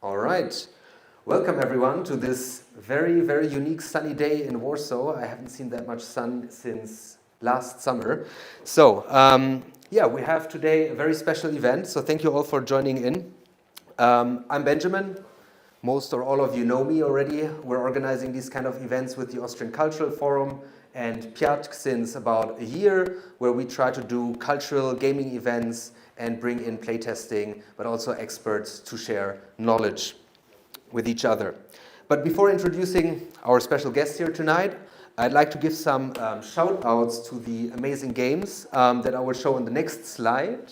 All right. Welcome everyone to this very, very unique sunny day in Warsaw. I haven't seen that much sun since last summer. So, yeah, we have today a very special event. So thank you all for joining in. I'm Benjamin. Most or all of you know me already. We're organizing these kind of events with the Austrian Cultural Forum and PJAIT since about a year, where we try to do cultural gaming events and bring in playtesting, but also experts to share knowledge with each other. But before introducing our special guest here tonight, I'd like to give some shout outs to the amazing games that I will show on the next slide.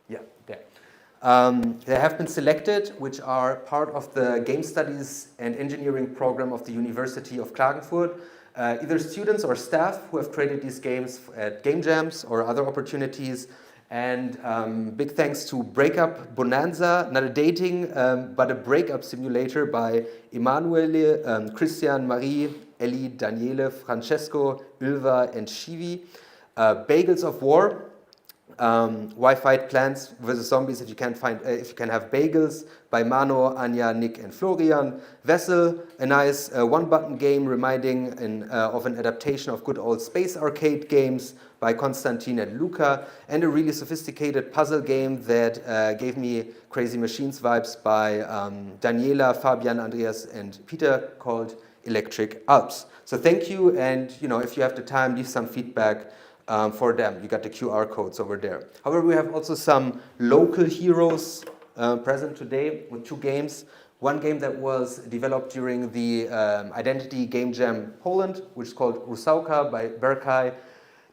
Yeah, there. They have been selected, which are part of the Game Studies and Engineering program of the University of Klagenfurt. Either students or staff who have created these games at game jams or other opportunities. And big thanks to Breakup Bonanza, not a dating, but a breakup simulator by Emanuele, Christian, Marie, Ellie, Daniele, Francesco, Ylva, and Shivi. Bagels of War, Why Fight Plants vs. Zombies if you can have bagels, by Mano, Anya, Nick, and Florian. Vessel, a nice one-button game reminding of an adaptation of good old space arcade games by Konstantin and Luca, and a really sophisticated puzzle game that gave me Crazy Machines vibes by Daniela, Fabian, Andreas, and Peter, called Electric Alps. So thank you, and if you have the time, leave some feedback for them. You got the QR codes over there. However, we have also some local heroes present today with two games. One game that was developed during the Identity Game Jam Poland, which is called Rusałka by Berkay.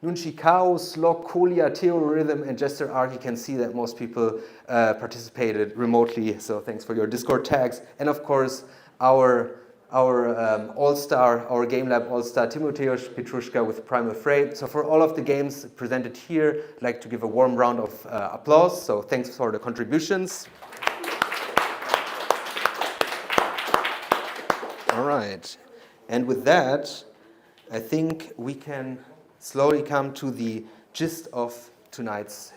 Nunchikao, Slok, Kolia, Theorhythm, and Jester Arc. You can see that most people participated remotely, so thanks for your Discord tags. And of course, our all-star, our Game Lab all-star, Tsimchyshyn Petrushka with Primal Freight. So for all of the games presented here, I'd like to give a warm round of applause. So thanks for the contributions. All right. And with that, I think we can slowly come to the gist of tonight's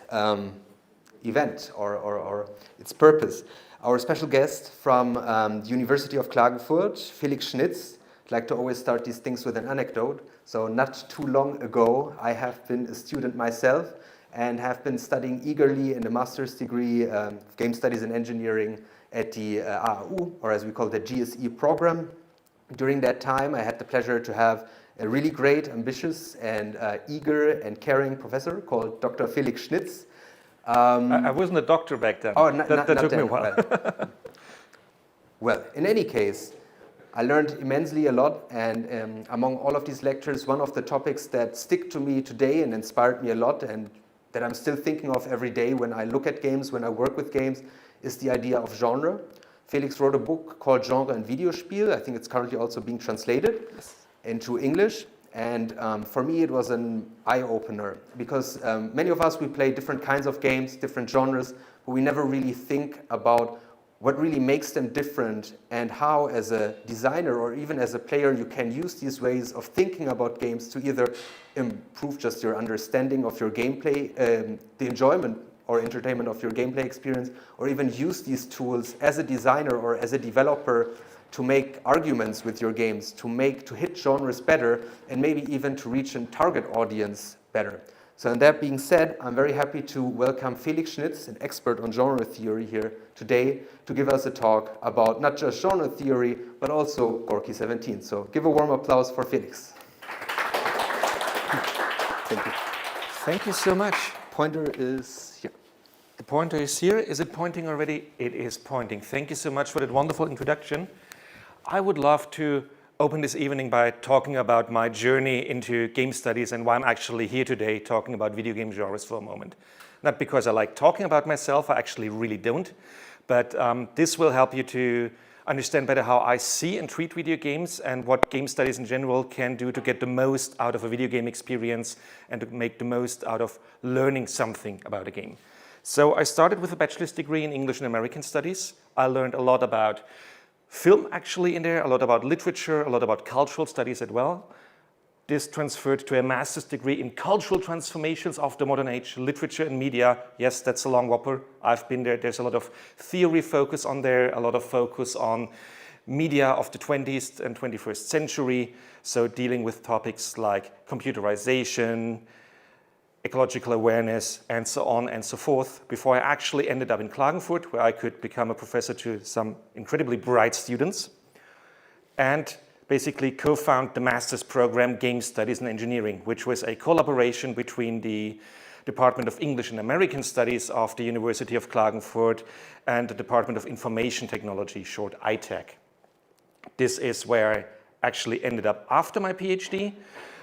event or its purpose. Our special guest from the University of Klagenfurt, Felix Schniz. I'd like to always start these things with an anecdote. So not too long ago, I have been a student myself and have been studying eagerly in a master's degree, Game Studies and Engineering at the AAU, or as we call the GSE program. During that time, I had the pleasure to have a really great, ambitious, and eager and caring professor called Dr. Felix Schniz. I wasn't a doctor back then. Oh, that took me a while. Well, in any case, I learned immensely a lot, and among all of these lectures, one of the topics that stick to me today and inspired me a lot, and that I'm still thinking of every day when I look at games, when I work with games, is the idea of genre. Felix wrote a book called Genre and Videospiel. I think it's currently also being translated into English. And for me, it was an eye-opener because many of us, we play different kinds of games, different genres, but we never really think about what really makes them different and how, as a designer or even as a player, you can use these ways of thinking about games to either improve just your understanding of your gameplay, the enjoyment or entertainment of your gameplay experience, or even use these tools as a designer or as a developer to make arguments with your games, to hit genres better, and maybe even to reach a target audience better. So, and that being said, I'm very happy to welcome Felix Schniz, an expert on genre theory, here today to give us a talk about not just genre theory, but also Gorky 17. So give a warm applause for Felix. Thank you. Thank you so much. Pointer is here. The pointer is here. Is it pointing already? It is pointing. Thank you so much for that wonderful introduction. I would love to open this evening by talking about my journey into game studies and why I'm actually here today talking about video game genres for a moment. Not because I like talking about myself, I actually really don't, but this will help you to understand better how I see and treat video games and what game studies in general can do to get the most out of a video game experience and to make the most out of learning something about a game. So I started with a bachelor's degree in English and American Studies. I learned a lot about film actually in there, a lot about literature, a lot about cultural studies as well. This transferred to a master's degree in cultural transformations of the modern age, literature and media. Yes, that's a long whopper. I've been there. There's a lot of theory focus on there, a lot of focus on media of the 20th and 21st century. So dealing with topics like computerization, ecological awareness, and so on and so forth, before I actually ended up in Klagenfurt, where I could become a professor to some incredibly bright students, and basically co-found the master's program Game Studies and Engineering, which was a collaboration between the Department of English and American Studies of the University of Klagenfurt and the Department of Information Technology, short ITech. This is where I actually ended up after my PhD.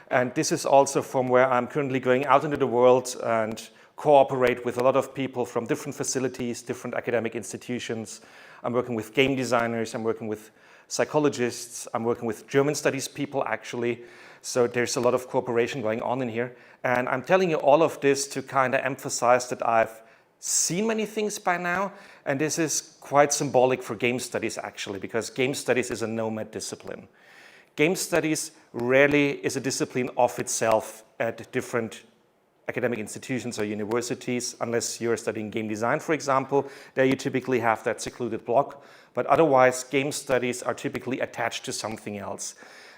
And this is also from where I'm currently going out into the world and cooperate with a lot of people from different facilities, different academic institutions. I'm working with game designers, I'm working with psychologists, I'm working with German studies people actually. So there's a lot of cooperation going on in here. And I'm telling you all of this to kind of emphasize that I've seen many things by now. And this is quite symbolic for game studies actually, because game studies is a nomad discipline. Game studies rarely is a discipline of itself at different academic institutions or universities, unless you're studying game design, for example. There you typically have that secluded block. But otherwise, game studies are typically attached to something else,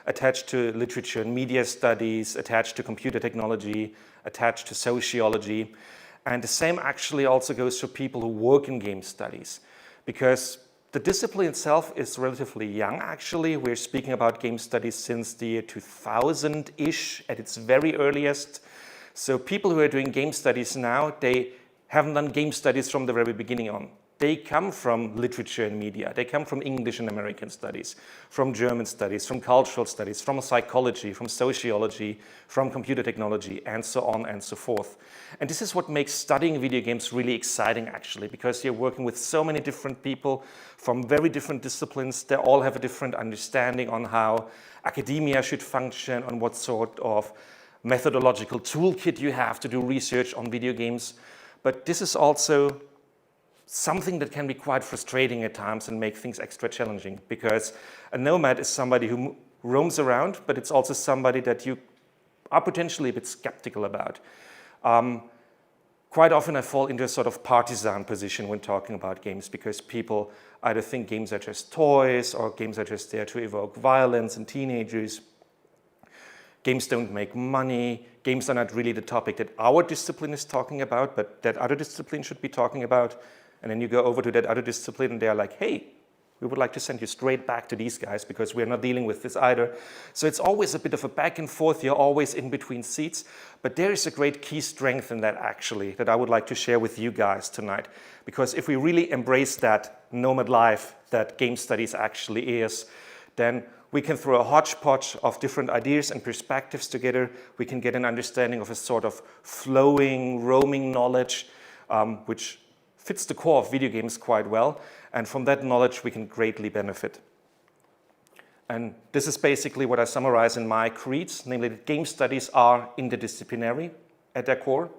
attached to literature and media studies, attached to computer technology, attached to sociology. And the same actually also goes for people who work in game studies, because the discipline itself is relatively young, actually. We're speaking about game studies since the year 2000-ish at its very earliest. So people who are doing game studies now, they haven't done game studies from the very beginning on. They come from literature and media. They come from English and American studies, from German studies, from cultural studies, from psychology, from sociology, from computer technology, and so on and so forth. And this is what makes studying video games really exciting, actually, because you're working with so many different people from very different disciplines. They all have a different understanding on how academia should function, on what sort of methodological toolkit you have to do research on video games. But this is also something that can be quite frustrating at times and make things extra challenging, because a nomad is somebody who roams around, but it's also somebody that you are potentially a bit skeptical about. Quite often I fall into a sort of partisan position when talking about games, because people either think games are just toys or games are just there to evoke violence in teenagers. Games don't make money. Games are not really the topic that our discipline is talking about, but that other discipline should be talking about. And then you go over to that other discipline and they're like, hey, we would like to send you straight back to these guys because we're not dealing with this either. So it's always a bit of a back and forth. You're always in between seats. But there is a great key strength in that, actually, that I would like to share with you guys tonight. Because if we really embrace that nomad life that game studies actually is, then we can throw a hodgepodge of different ideas and perspectives together. We can get an understanding of a sort of flowing, roaming knowledge, which fits the core of video games quite well. And from that knowledge, we can greatly benefit. And this is basically what I summarize in my creeds, namely that game studies are interdisciplinary at their core.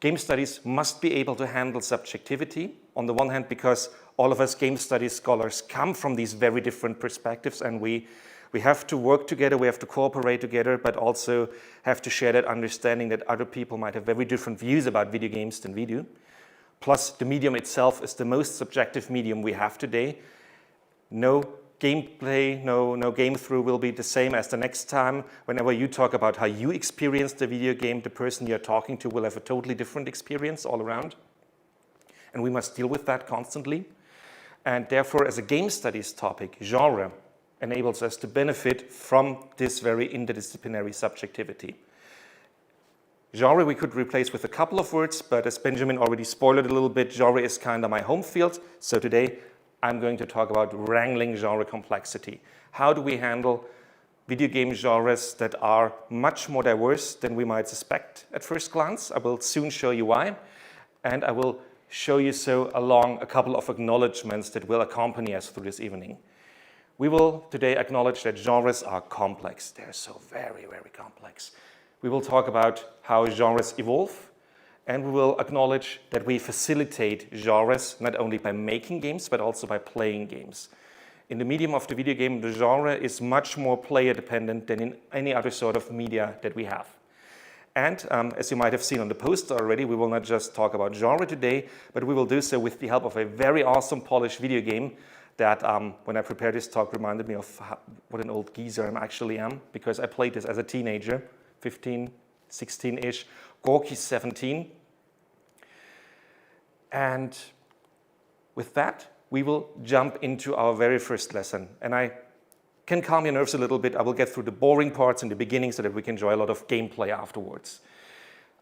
Game studies must be able to handle subjectivity, on the one hand, because all of us game studies scholars come from these very different perspectives, and we have to work together, we have to cooperate together, but also have to share that understanding that other people might have very different views about video games than we do. Plus, the medium itself is the most subjective medium we have today. No gameplay, no game through will be the same as the next time. Whenever you talk about how you experience the video game, the person you're talking to will have a totally different experience all around. And we must deal with that constantly. And therefore, as a game studies topic, genre enables us to benefit from this very interdisciplinary subjectivity. Genre we could replace with a couple of words, but as Benjamin already spoiled a little bit, genre is kind of my home field. So today I'm going to talk about wrangling genre complexity. How do we handle video game genres that are much more diverse than we might suspect at first glance? I will soon show you why. And I will show you so along a couple of acknowledgements that will accompany us through this evening. We will today acknowledge that genres are complex. They're so very, very complex. We will talk about how genres evolve, and we will acknowledge that we facilitate genres not only by making games, but also by playing games. In the medium of the video game, the genre is much more player dependent than in any other sort of media that we have. And as you might have seen on the poster already, we will not just talk about genre today, but we will do so with the help of a very awesome Polish video game that, when I prepared this talk, reminded me of what an old geezer I actually am, because I played this as a teenager, 15, 16-ish, Gorky 17. And with that, we will jump into our very first lesson. And I can calm your nerves a little bit. I will get through the boring parts in the beginning so that we can enjoy a lot of gameplay afterwards.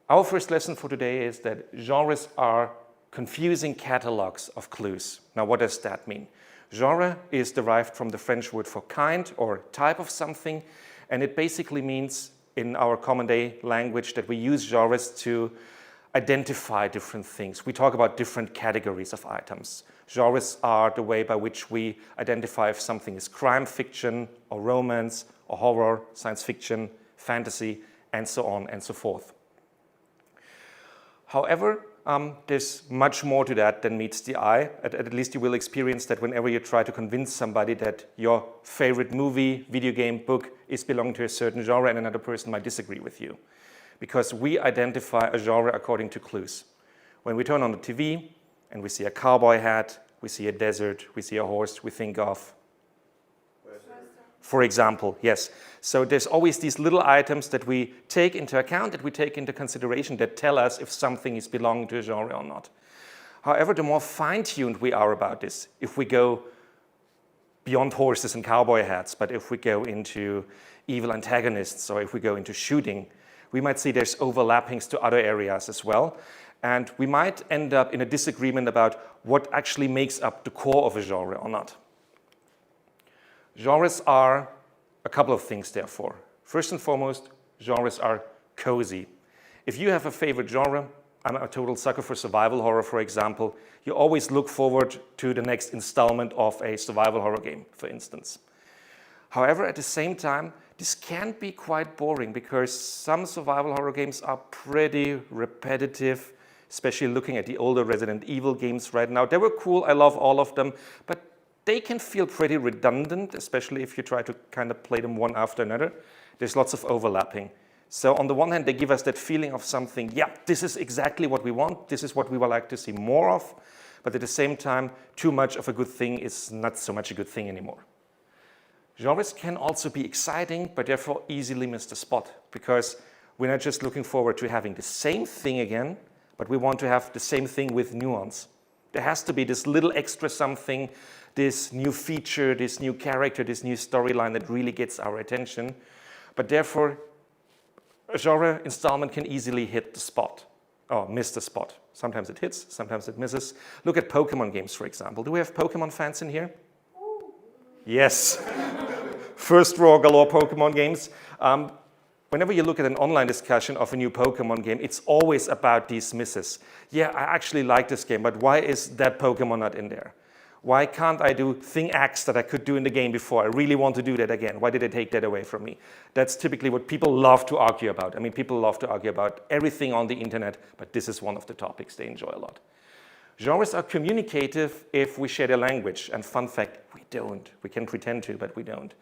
Our first lesson for today is that genres are confusing catalogs of clues. Now, what does that mean? Genre is derived from the French word for kind or type of something, and it basically means in our common day language that we use genres to identify different things. We talk about different categories of items. Genres are the way by which we identify if something is crime fiction or romance or horror, science fiction, fantasy, and so on and so forth. However, there's much more to that than meets the eye. At least you will experience that whenever you try to convince somebody that your favorite movie, video game, book is belonging to a certain genre and another person might disagree with you. Because we identify a genre according to clues. When we turn on the TV and we see a cowboy hat, we see a desert, we see a horse, we think of, for example, yes. So there's always these little items that we take into account, that we take into consideration, that tell us if something is belonging to a genre or not. However, the more fine-tuned we are about this, if we go beyond horses and cowboy hats, but if we go into evil antagonists or if we go into shooting, we might see there's overlappings to other areas as well. And we might end up in a disagreement about what actually makes up the core of a genre or not. Genres are a couple of things, therefore. First and foremost, genres are cozy. If you have a favorite genre, I'm a total sucker for survival horror, for example, you always look forward to the next installment of a survival horror game, for instance. However, at the same time, this can be quite boring because some survival horror games are pretty repetitive, especially looking at the older Resident Evil games right now. They were cool, I love all of them, but they can feel pretty redundant, especially if you try to kind of play them one after another. There's lots of overlapping. So on the one hand, they give us that feeling of something, yeah, this is exactly what we want, this is what we would like to see more of, but at the same time, too much of a good thing is not so much a good thing anymore. Genres can also be exciting, but therefore easily miss the spot, because we're not just looking forward to having the same thing again, but we want to have the same thing with nuance. There has to be this little extra something, this new feature, this new character, this new storyline that really gets our attention. But therefore, a genre installment can easily hit the spot, or miss the spot. Sometimes it hits, sometimes it misses. Look at Pokemon games, for example. Do we have Pokemon fans in here? Yes. First row galore Pokemon games. Whenever you look at an online discussion of a new Pokemon game, it's always about these misses. Yeah, I actually like this game, but why is that Pokemon not in there? Why can't I do thing X that I could do in the game before? I really want to do that again. Why did they take that away from me? That's typically what people love to argue about. I mean, people love to argue about everything on the internet, but this is one of the topics they enjoy a lot. Genres are communicative if we share their language, and fun fact, we don't. We can pretend to, but we don't.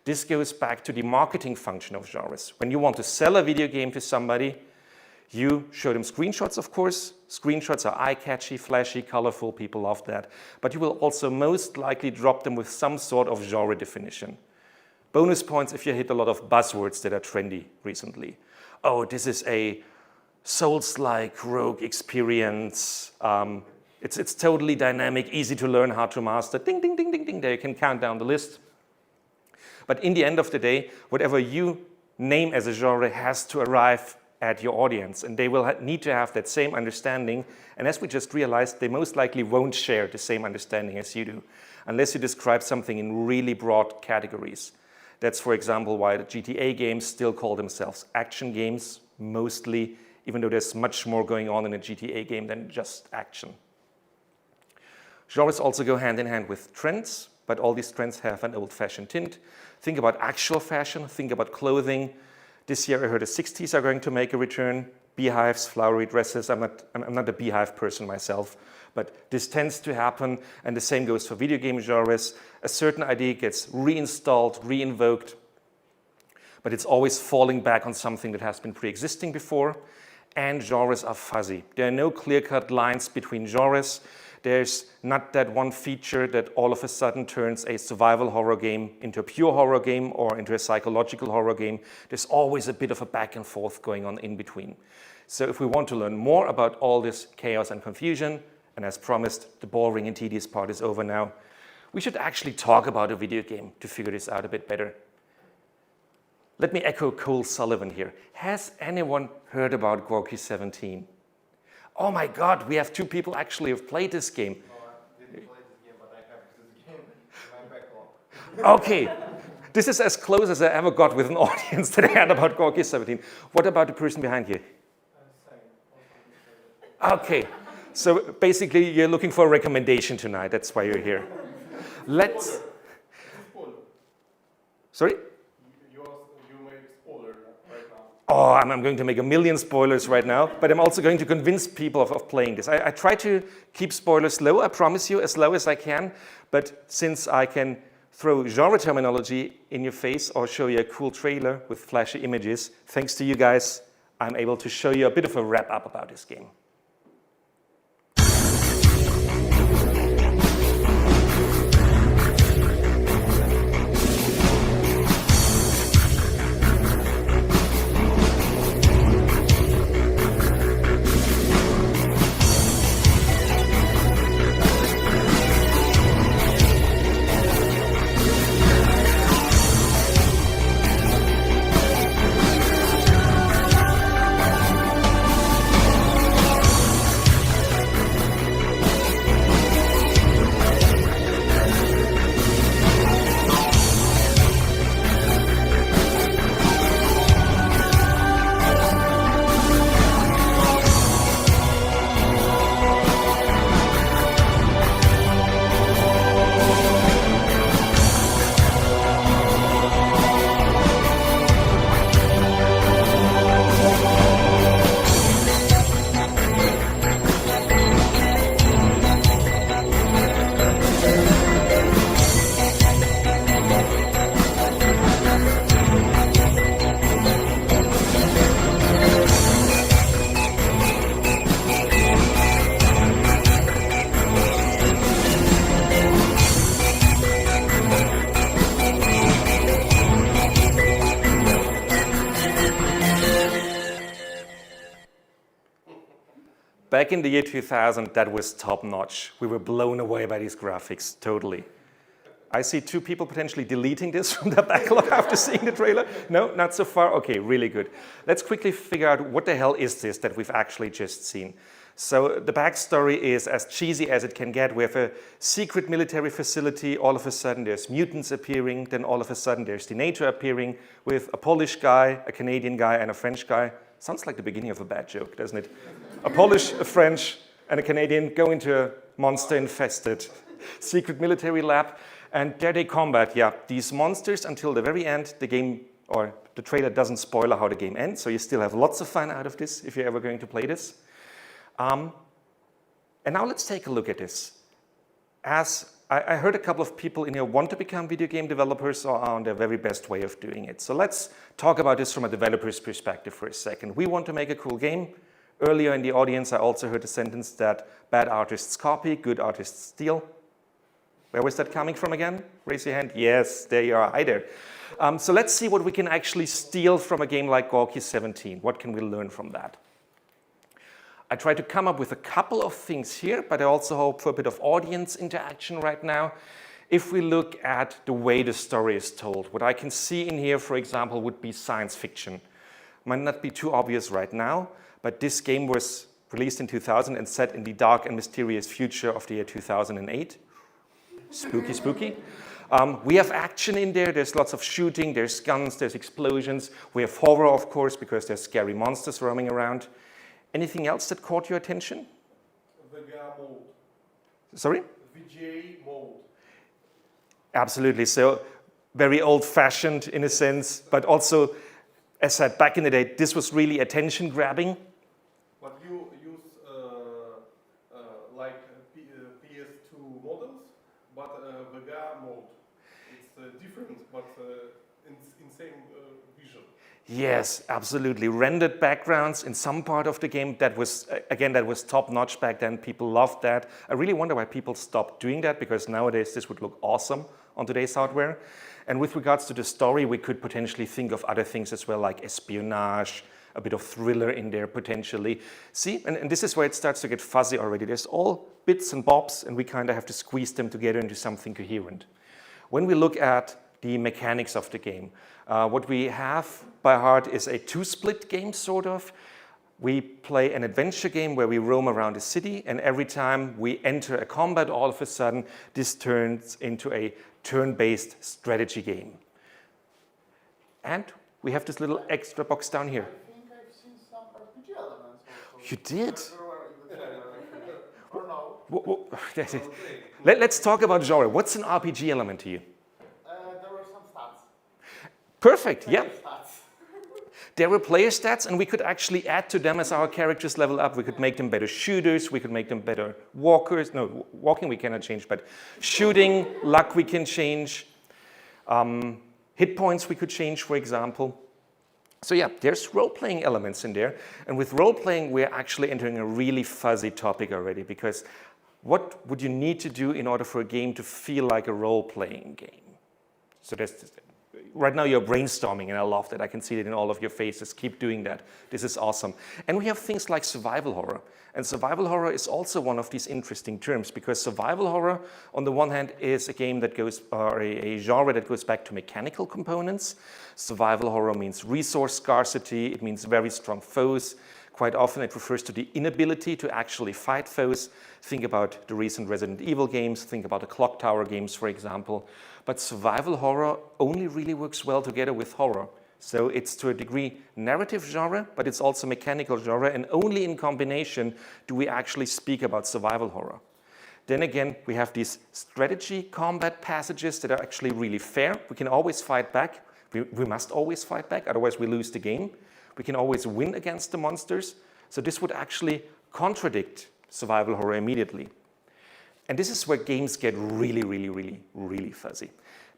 This goes back to the marketing function of genres. When you want to sell a video game to somebody, you show them screenshots, of course. Screenshots are eye-catchy, flashy, colorful, people love that. But you will also most likely drop them with some sort of genre definition. Bonus points if you hit a lot of buzzwords that are trendy recently. Oh, this is a Souls-like rogue experience. It's totally dynamic, easy to learn how to master. Ding, ding, ding, ding, ding. There you can count down the list. But in the end of the day, whatever you name as a genre has to arrive at your audience, and they will need to have that same understanding. And as we just realized, they most likely won't share the same understanding as you do, unless you describe something in really broad categories. That's, for example, why the GTA games still call themselves action games, mostly, even though there's much more going on in a GTA game than just action. Genres also go hand in hand with trends, but all these trends have an old-fashioned tint. Think about actual fashion, think about clothing. This year I heard the 60s are going to make a return. Beehives, flowery dresses. I'm not a beehive person myself, But this tends to happen, and the same goes for video game genres. A certain idea gets reinstalled, reinvoked, but it's always falling back on something that has been pre-existing before, and genres are fuzzy. There are no clear-cut lines between genres. There's not that one feature that all of a sudden turns a survival horror game into a pure horror game or into a psychological horror game. There's always a bit of a back and forth going on in between. So if we want to learn more about all this chaos and confusion, and as promised, the boring and tedious part is over now, we should actually talk about a video game to figure this out a bit better. Let me echo Cole Sullivan here. Has anyone heard about Gorky 17? Oh my God, we have 2 people actually who've played this game. No, I didn't play this game, but I have this game in my backlog. Okay, this is as close as I ever got with an audience that I had about Gorky 17. What about the person behind you? Okay, so basically you're looking for a recommendation tonight. That's why you're here. Let's... Sorry? You make spoiler right now. Oh, I'm going to make a million spoilers right now, but I'm also going to convince people of playing this. I try to keep spoilers low, I promise you, as low as I can, but since I can throw genre terminology in your face or show you a cool trailer with flashy images, thanks to you guys, I'm able to show you a bit of a wrap-up about this game. Back in the year 2000, that was top-notch. We were blown away by these graphics, totally. I see 2 people potentially deleting this from their backlog after seeing the trailer. No, not so far? Okay, really good. Let's quickly figure out what the hell is this that we've actually just seen. So the backstory is as cheesy as it can get. We have a secret military facility. All of a sudden, there's mutants appearing. Then all of a sudden, there's the NATO appearing with a Polish guy, a Canadian guy, and a French guy. Sounds like the beginning of a bad joke, doesn't it? A Polish, a French, and a Canadian go into a monster-infested secret military lab, and there they combat, these monsters until the very end. The game, or the trailer doesn't spoil how the game ends, so you still have lots of fun out of this if you're ever going to play this. And now let's take a look at this. As I heard a couple of people in here want to become video game developers or are on their very best way of doing it. So let's talk about this from a developer's perspective for a second. We want to make a cool game. Earlier in the audience, I also heard a sentence that bad artists copy, good artists steal. Where was that coming from again? Raise your hand. Yes, there you are. Hi there. So let's see what we can actually steal from a game like Gorky 17. What can we learn from that? I try to come up with a couple of things here, but I also hope for a bit of audience interaction right now. If we look at the way the story is told, what I can see in here, for example, would be science fiction. Might not be too obvious right now, but this game was released in 2000 and set in the dark and mysterious future of the year 2008. Spooky, spooky. We have action in there. There's lots of shooting, there's guns, there's explosions. We have horror, of course, because there's scary monsters roaming around. Anything else that caught your attention? VGA mode. Sorry? VGA mode. Absolutely. So very old-fashioned in a sense, but also, as said, back in the day, this was really attention-grabbing. But you use like VGA mode. It's different, but in same vision. Yes, absolutely. Rendered backgrounds in some part of the game, that was, again, that was top-notch back then. People loved that. I really wonder why people stopped doing that, because nowadays this would look awesome on today's hardware. And with regards to the story, we could potentially think of other things as well, like espionage, a bit of thriller in there potentially. See, and this is where it starts to get fuzzy already. There's all bits and bobs, and we kind of have to squeeze them together into something coherent. When we look at the mechanics of the game, what we have by heart is a two-split game, sort of. We play an adventure game where we roam around a city, and every time we enter a combat, all of a sudden, this turns into a turn-based strategy game. And we have this little extra box down here. I think I've seen some RPG elements also. You did? Or no? Let's talk about genre. What's an RPG element to you? There were some stats. Perfect, yeah. Stats. There were player stats, and we could actually add to them as our characters level up. We could make them better shooters, we could make them better walkers. No, walking we cannot change, but shooting, luck we can change. Hit points we could change, for example. So yeah, there's role-playing elements in there. And with role-playing, we're actually entering a really fuzzy topic already, because what would you need to do in order for a game to feel like a role-playing game? So right now you're brainstorming, and I love that. I can see it in all of your faces. Keep doing that. This is awesome. And we have things like survival horror. And survival horror is also one of these interesting terms, because survival horror, on the one hand, is a game that goes, or a genre that goes back to mechanical components. Survival horror means resource scarcity. It means very strong foes. Quite often it refers to the inability to actually fight foes. Think about the recent Resident Evil games. Think about the Clock Tower games, for example. But survival horror only really works well together with horror. So it's to a degree narrative genre, but it's also mechanical genre, and only in combination do we actually speak about survival horror. Then again, we have these strategy combat passages that are actually really fair. We can always fight back. We must always fight back, otherwise we lose the game. We can always win against the monsters. So this would actually contradict survival horror immediately. And this is where games get really, really, really, really fuzzy.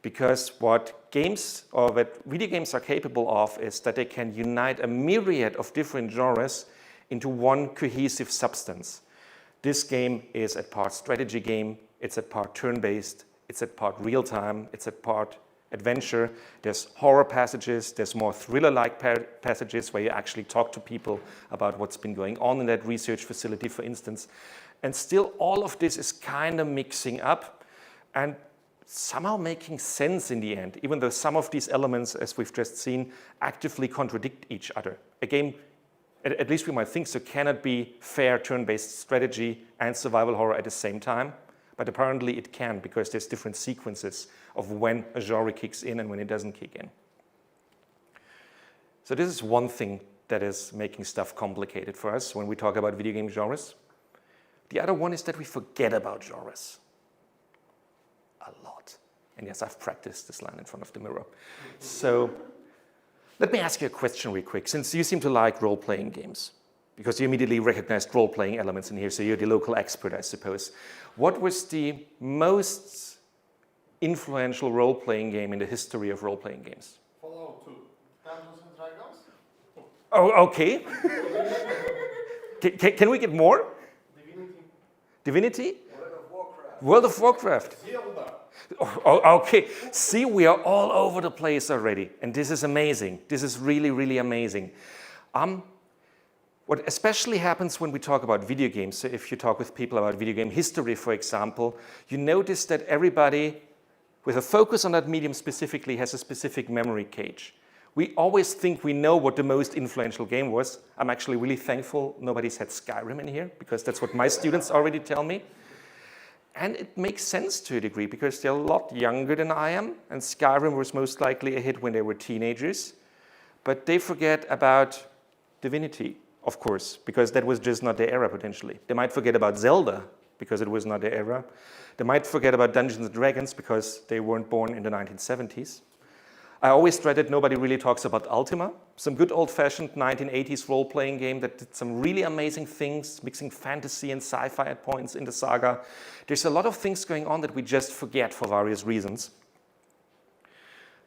Because what games, or what video games are capable of, is that they can unite a myriad of different genres into one cohesive substance. This game is at part strategy game, it's at part turn-based, it's at part real-time, it's at part adventure. There's horror passages, there's more thriller-like passages where you actually talk to people about what's been going on in that research facility, for instance. And still all of this is kind of mixing up and somehow making sense in the end, even though some of these elements, as we've just seen, actively contradict each other. A game, at least we might think so, cannot be fair turn-based strategy and survival horror at the same time, but apparently it can, because there's different sequences of when a genre kicks in and when it doesn't kick in. So this is one thing that is making stuff complicated for us when we talk about video game genres. The other one is that we forget about genres a lot. And yes, I've practiced this line in front of the mirror. So let me ask you a question real quick, since you seem to like role-playing games, because you immediately recognized role-playing elements in here, so you're the local expert, I suppose. What was the most influential role-playing game in the history of role-playing games? Fallout 2. Dungeons and Dragons? Oh, okay. Can we get more? Divinity? World of Warcraft. Zelda. Oh, okay. See, we are all over the place already, and this is amazing. This is really, really amazing. What especially happens when we talk about video games, so if you talk with people about video game history, for example, you notice that everybody with a focus on that medium specifically has a specific memory cage. We always think we know what the most influential game was. I'm actually really thankful nobody's had Skyrim in here, because that's what my students already tell me. And it makes sense to a degree, because they're a lot younger than I am, and Skyrim was most likely a hit when they were teenagers. But they forget about Divinity, of course, because that was just not their era, potentially. They might forget about Zelda, because it was not their era. They might forget about Dungeons & Dragons, because they weren't born in the 1970s. I always dreaded nobody really talks about Ultima, some good old-fashioned 1980s role-playing game that did some really amazing things, mixing fantasy and sci-fi at points in the saga. There's a lot of things going on that we just forget for various reasons.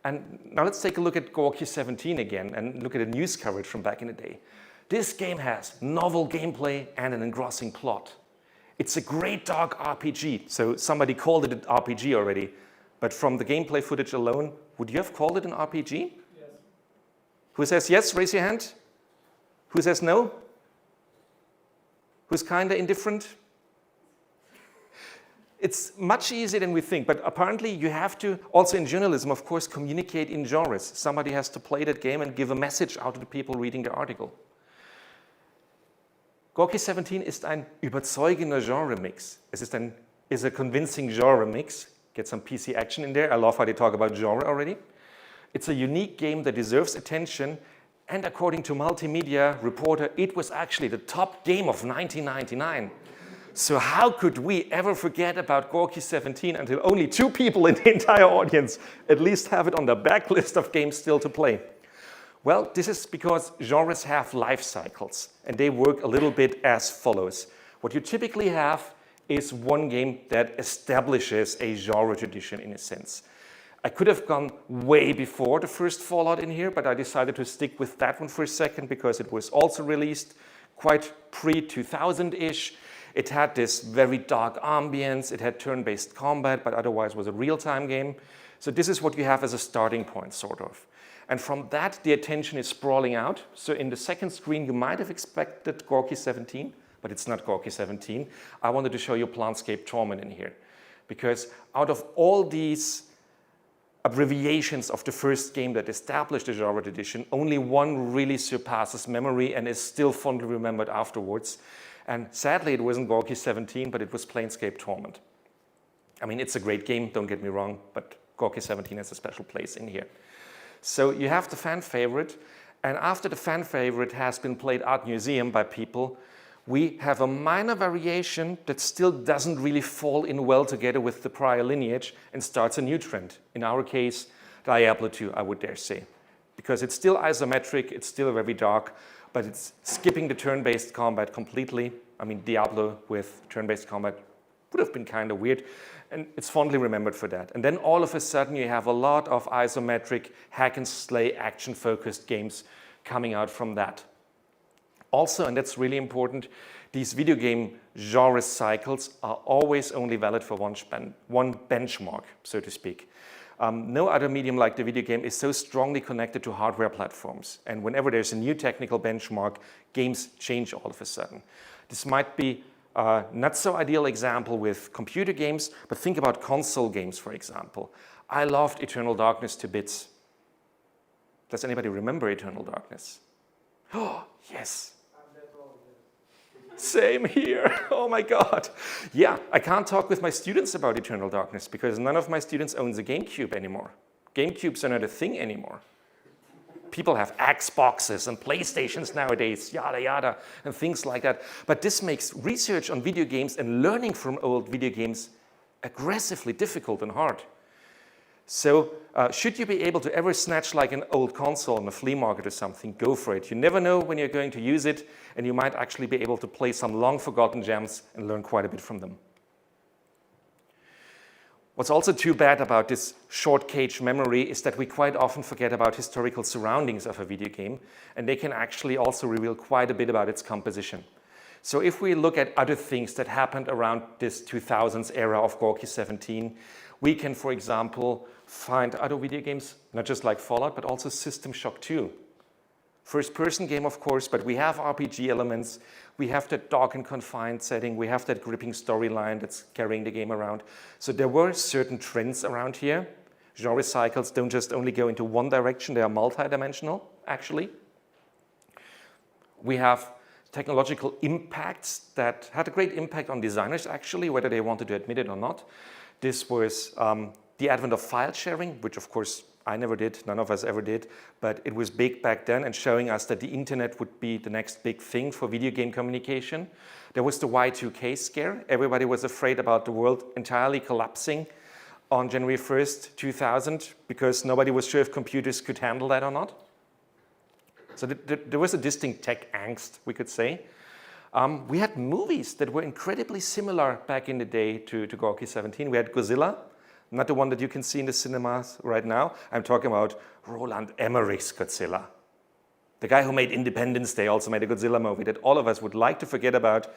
And now let's take a look at Gorky 17 again and look at the news coverage from back in the day. This game has novel gameplay and an engrossing plot. It's a great dark RPG, so somebody called it an RPG already. But from the gameplay footage alone, would you have called it an RPG? Yes. Who says yes? Raise your hand. Who says no? Who's kind of indifferent? It's much easier than we think, but apparently you have to, also in journalism, of course, communicate in genres. Somebody has to play that game and give a message out to the people reading the article. Gorky 17 ist ein überzeugender Genre-Mix. Es ist a convincing genre-mix. Get some PC action in there. I love how they talk about genre already. It's a unique game that deserves attention, and according to Multimedia Reporter, it was actually the top game of 1999. So how could we ever forget about Gorky 17 until only 2 people in the entire audience at least have it on the backlist of games still to play? Well, this is because genres have life cycles, and they work a little bit as follows. What you typically have is one game that establishes a genre tradition in a sense. I could have gone way before the first Fallout in here, but I decided to stick with that one for a second because it was also released quite pre-2000-ish. It had this very dark ambience, it had turn-based combat, but otherwise was a real-time game. So this is what you have as a starting point, sort of. And from that, the attention is sprawling out. So in the second screen, you might have expected Gorky 17, but it's not Gorky 17. I wanted to show you Planscape Torment in here. Because out of all these abbreviations of the first game that established the genre tradition, only one really surpasses memory and is still fondly remembered afterwards. And sadly, it wasn't Gorky 17, but it was Planescape Torment. I mean, it's a great game, don't get me wrong, but Gorky 17 has a special place in here. So you have the fan favorite, and after the fan favorite has been played ad nauseam by people, we have a minor variation that still doesn't really fall in well together with the prior lineage and starts a new trend. In our case, Diablo 2, I would dare say. Because it's still isometric, it's still very dark, but it's skipping the turn-based combat completely. I mean, Diablo with turn-based combat would have been kind of weird, and it's fondly remembered for that. And then all of a sudden you have a lot of isometric hack and slay action-focused games coming out from that. Also, and that's really important, these video game genre cycles are always only valid for one benchmark, so to speak. No other medium like the video game is so strongly connected to hardware platforms. And whenever there's a new technical benchmark, games change all of a sudden. This might be a not so ideal example with computer games, but think about console games, for example. I loved Eternal Darkness to bits. Does anybody remember Eternal Darkness? Oh, yes. Same here. Oh my God. Yeah, I can't talk with my students about Eternal Darkness because none of my students owns a GameCube anymore. GameCubes are not a thing anymore. People have Xboxes and PlayStations nowadays, yada yada, and things like that. But this makes research on video games and learning from old video games aggressively difficult and hard. So should you be able to ever snatch like an old console on a flea market or something, go for it. You never know when you're going to use it, and you might actually be able to play some long-forgotten gems and learn quite a bit from them. What's also too bad about this short cage memory is that we quite often forget about historical surroundings of a video game, and they can actually also reveal quite a bit about its composition. So if we look at other things that happened around this 2000s era of Gorky 17, we can, for example, find other video games, not just like Fallout, but also System Shock 2. First-person game, of course, but we have RPG elements, we have that dark and confined setting, we have that gripping storyline that's carrying the game around. So there were certain trends around here. Genre cycles don't just only go into one direction, they are multi-dimensional, actually. We have technological impacts that had a great impact on designers, actually, whether they wanted to admit it or not. This was the advent of file sharing, which of course I never did, none of us ever did, but it was big back then and showing us that the internet would be the next big thing for video game communication. There was the Y2K scare. Everybody was afraid about the world entirely collapsing. on January 1st, 2000, because nobody was sure if computers could handle that or not. So there was a distinct tech angst, we could say. We had movies that were incredibly similar back in the day to Gorky 17. We had Godzilla, not the one that you can see in the cinemas right now. I'm talking about Roland Emmerich's Godzilla. The guy who made Independence Day also made a Godzilla movie that all of us would like to forget about.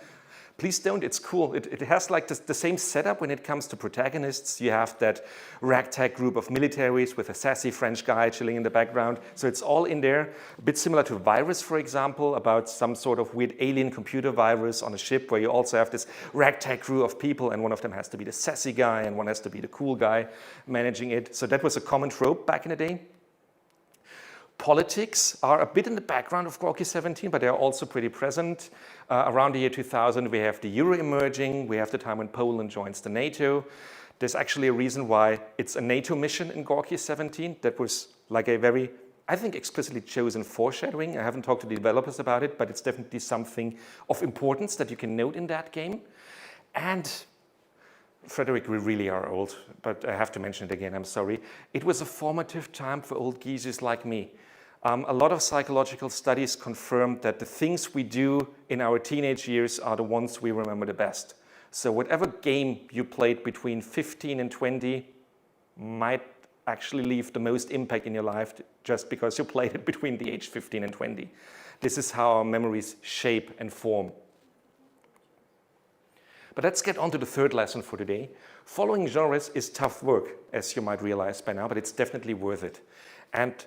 Please don't, it's cool. It has like the same setup when it comes to protagonists. You have that ragtag group of militaries with a sassy French guy chilling in the background. So it's all in there. A bit similar to Virus, for example, about some sort of weird alien computer virus on a ship where you also have this ragtag crew of people, and one of them has to be the sassy guy and one has to be the cool guy managing it. So that was a common trope back in the day. Politics are a bit in the background of Gorky 17, but they are also pretty present. Around the year 2000, we have the Euro emerging. We have the time when Poland joins the NATO. There's actually a reason why it's a NATO mission in Gorky 17. That was like a very, I think, explicitly chosen foreshadowing. I haven't talked to the developers about it, but it's definitely something of importance that you can note in that game. And Frederick, we really are old, but I have to mention it again, I'm sorry. It was a formative time for old geezers like me. A lot of psychological studies confirmed that the things we do in our teenage years are the ones we remember the best. So whatever game you played between 15 and 20 might actually leave the most impact in your life just because you played it between the age 15 and 20. This is how our memories shape and form. But let's get on to the third lesson for today. Following genres is tough work, as you might realize by now, but it's definitely worth it. And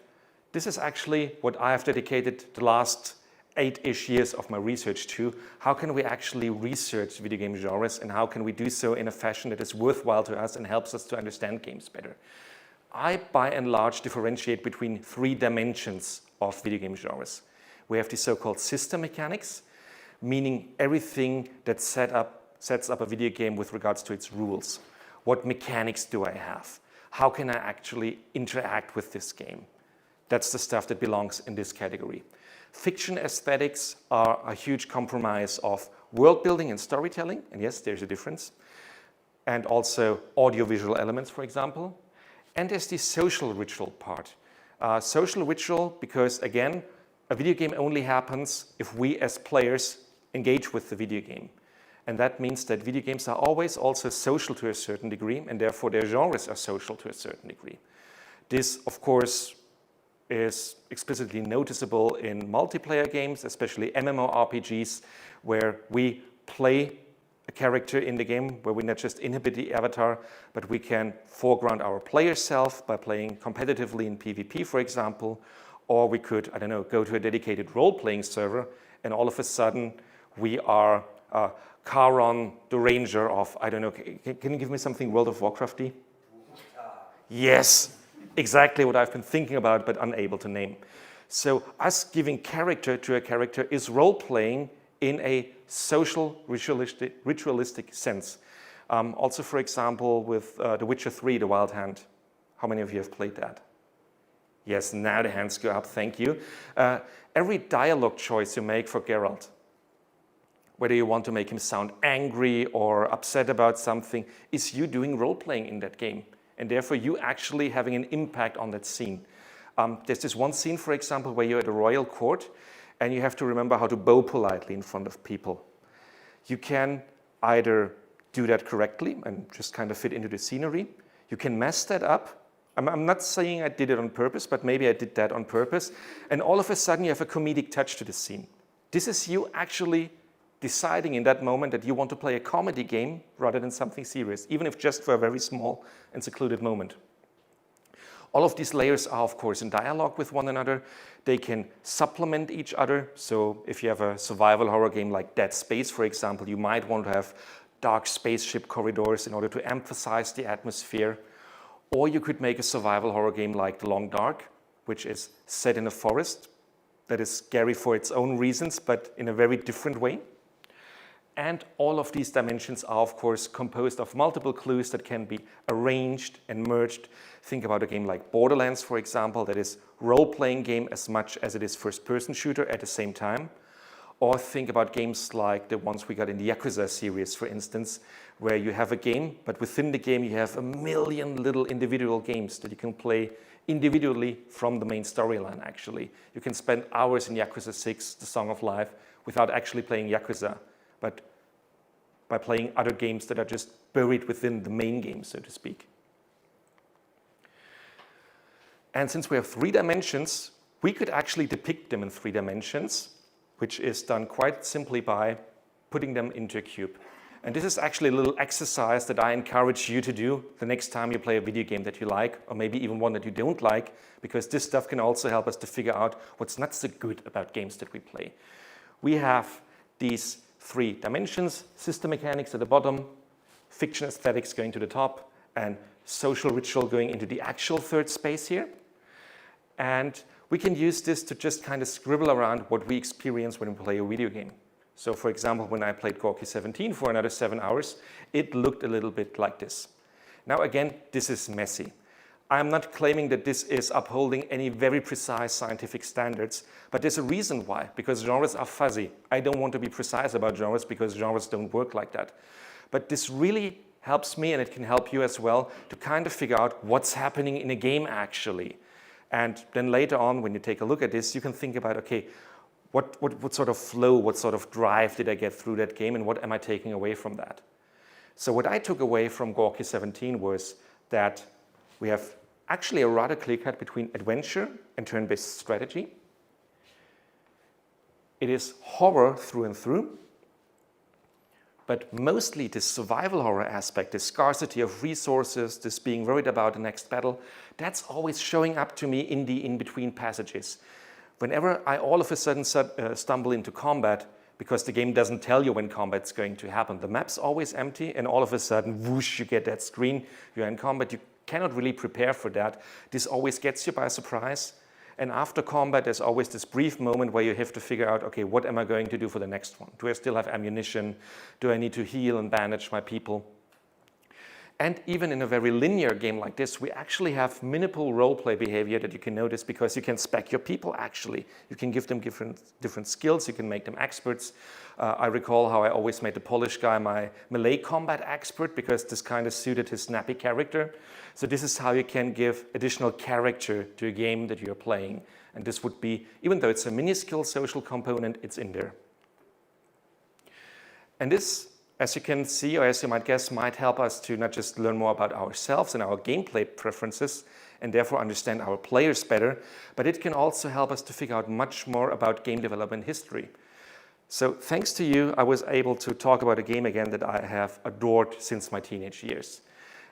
this is actually what I have dedicated the last 8-ish years of my research to. How can we actually research video game genres, and how can we do so in a fashion that is worthwhile to us and helps us to understand games better? I, by and large, differentiate between 3 dimensions of video game genres. We have the so-called system mechanics, meaning everything that sets up a video game with regards to its rules. What mechanics do I have? How can I actually interact with this game? That's the stuff that belongs in this category. Fiction aesthetics are a huge compromise of world building and storytelling, and yes, there's a difference, and also audiovisual elements, for example. And there's the social ritual part. Social ritual because, again, a video game only happens if we as players engage with the video game. And that means that video games are always also social to a certain degree, and therefore their genres are social to a certain degree. This, of course, is explicitly noticeable in multiplayer games, especially MMORPGs, where we play a character in the game, where we not just inhabit the avatar, but we can foreground our player self by playing competitively in PvP, for example, or we could, I don't know, go to a dedicated role-playing server, and all of a sudden we are Charon, the ranger of, I don't know, can you give me something World of Warcrafty? Yes, exactly what I've been thinking about but unable to name. So us giving character to a character is role-playing in a social, ritualistic sense. Also, for example, with The Witcher 3, The Wild Hunt. How many of you have played that? Yes, now the hands go up, thank you. Every dialogue choice you make for Geralt, whether you want to make him sound angry or upset about something, is you doing role-playing in that game. And therefore, you actually having an impact on that scene. There's this one scene, for example, where you're at a royal court, and you have to remember how to bow politely in front of people. You can either do that correctly and just kind of fit into the scenery. You can mess that up. I'm not saying I did it on purpose, but maybe I did that on purpose. And all of a sudden, you have a comedic touch to the scene. This is you actually deciding in that moment that you want to play a comedy game rather than something serious, even if just for a very small and secluded moment. All of these layers are, of course, in dialogue with one another. They can supplement each other. So if you have a survival horror game like Dead Space, for example, you might want to have dark spaceship corridors in order to emphasize the atmosphere. Or you could make a survival horror game like The Long Dark, which is set in a forest that is scary for its own reasons, but in a very different way. And all of these dimensions are, of course, composed of multiple clues that can be arranged and merged. Think about a game like Borderlands, for example, that is role-playing game as much as it is first-person shooter at the same time. Or think about games like the ones we got in the Yakuza series, for instance, where you have a game, but within the game you have a million little individual games that you can play individually from the main storyline, actually. You can spend hours in Yakuza 6, The Song of Life, without actually playing Yakuza, but by playing other games that are just buried within the main game, so to speak. And since we have 3 dimensions, we could actually depict them in 3 dimensions, which is done quite simply by putting them into a cube. And this is actually a little exercise that I encourage you to do the next time you play a video game that you like, or maybe even one that you don't like, because this stuff can also help us to figure out what's not so good about games that we play. We have these 3 dimensions, system mechanics at the bottom, fiction aesthetics going to the top, and social ritual going into the actual third space here. And we can use this to just kind of scribble around what we experience when we play a video game. So for example, when I played Gorky 17 for another 7 hours, it looked a little bit like this. Now again, this is messy. I'm not claiming that this is upholding any very precise scientific standards, but there's a reason why, because genres are fuzzy. I don't want to be precise about genres because genres don't work like that. But this really helps me, and it can help you as well, to kind of figure out what's happening in a game actually. And then later on, when you take a look at this, you can think about, okay, what sort of flow, what sort of drive did I get through that game, and what am I taking away from that? So what I took away from Gorky 17 was that we have actually a rather clear cut between adventure and turn-based strategy. It is horror through and through, but mostly this survival horror aspect, this scarcity of resources, this being worried about the next battle, that's always showing up to me in the in-between passages. Whenever I all of a sudden stumble into combat, because the game doesn't tell you when combat's going to happen, the map's always empty, and all of a sudden, whoosh, you get that screen, you're in combat, you cannot really prepare for that. This always gets you by surprise. And after combat, there's always this brief moment where you have to figure out, okay, what am I going to do for the next one? Do I still have ammunition? Do I need to heal and bandage my people? And even in a very linear game like this, we actually have minimal roleplay behavior that you can notice because you can spec your people actually. You can give them different skills, you can make them experts. I recall how I always made the Polish guy my melee combat expert because this kind of suited his snappy character. So this is how you can give additional character to a game that you're playing. And this would be, even though it's a minuscule social component, it's in there. And this, as you can see, or as you might guess, might help us to not just learn more about ourselves and our gameplay preferences, and therefore understand our players better, but it can also help us to figure out much more about game development history. So thanks to you, I was able to talk about a game again that I have adored since my teenage years.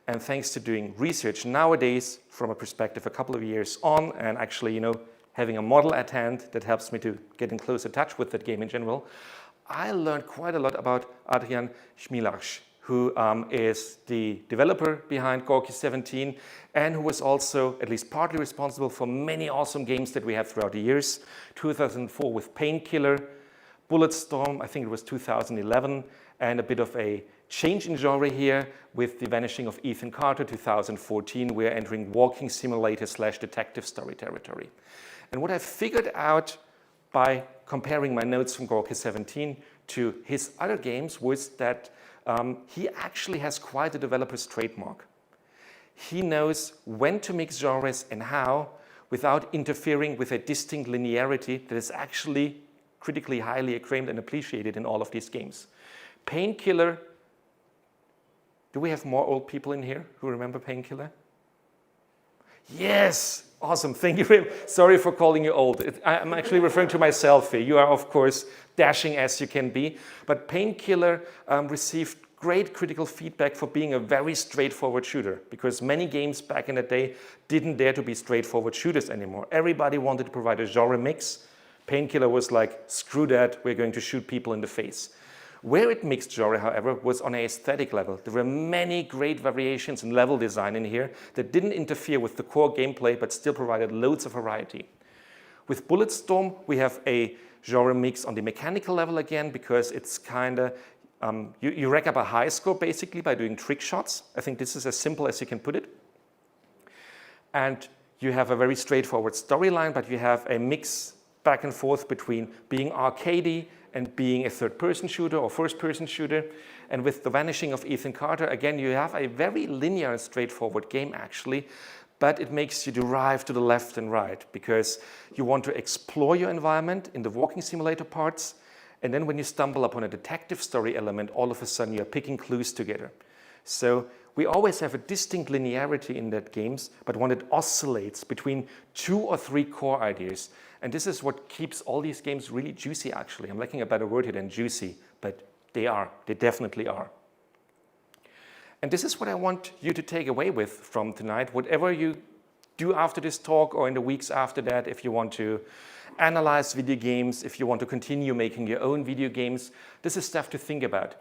And thanks to doing research nowadays from a perspective a couple of years on, and actually, having a model at hand that helps me to get in closer touch with that game in general, I learned quite a lot about Adrian Chmielacz, who is the developer behind Gorky 17 and who was also at least partly responsible for many awesome games that we had throughout the years. 2004 with Painkiller, Bulletstorm, I think it was 2011, and a bit of a change in genre here with The Vanishing of Ethan Carter, 2014. We're entering walking simulator / detective story territory. And what I figured out by comparing my notes from Gorky 17 to his other games was that he actually has quite a developer's trademark. He knows when to mix genres and how without interfering with a distinct linearity that is actually critically highly acclaimed and appreciated in all of these games. Painkiller. Do we have more old people in here who remember Painkiller? Yes! Awesome, thank you. Sorry for calling you old. I'm actually referring to myself here. You are, of course, dashing as you can be. But Painkiller received great critical feedback for being a very straightforward shooter because many games back in the day didn't dare to be straightforward shooters anymore. Everybody wanted to provide a genre mix. Painkiller was like, screw that, we're going to shoot people in the face. Where it mixed genre, however, was on an aesthetic level. There were many great variations in level design in here that didn't interfere with the core gameplay but still provided loads of variety. With Bulletstorm, we have a genre mix on the mechanical level again because it's kind of, you rack up a high score basically by doing trick shots. I think this is as simple as you can put it. And you have a very straightforward storyline, but you have a mix back and forth between being arcadey and being a third-person shooter or first-person shooter. And with the vanishing of Ethan Carter, again, you have a very linear and straightforward game, actually, but it makes you derive to the left and right because you want to explore your environment in the walking simulator parts, and then when you stumble upon a detective story element, all of a sudden you're picking clues together. So we always have a distinct linearity in that games, but one that oscillates between 2 or 3 core ideas. And this is what keeps all these games really juicy, actually. I'm lacking a better word here than juicy, but they are. They definitely are. And this is what I want you to take away with from tonight. Whatever you do after this talk or in the weeks after that, if you want to analyze video games, if you want to continue making your own video games, this is stuff to think about.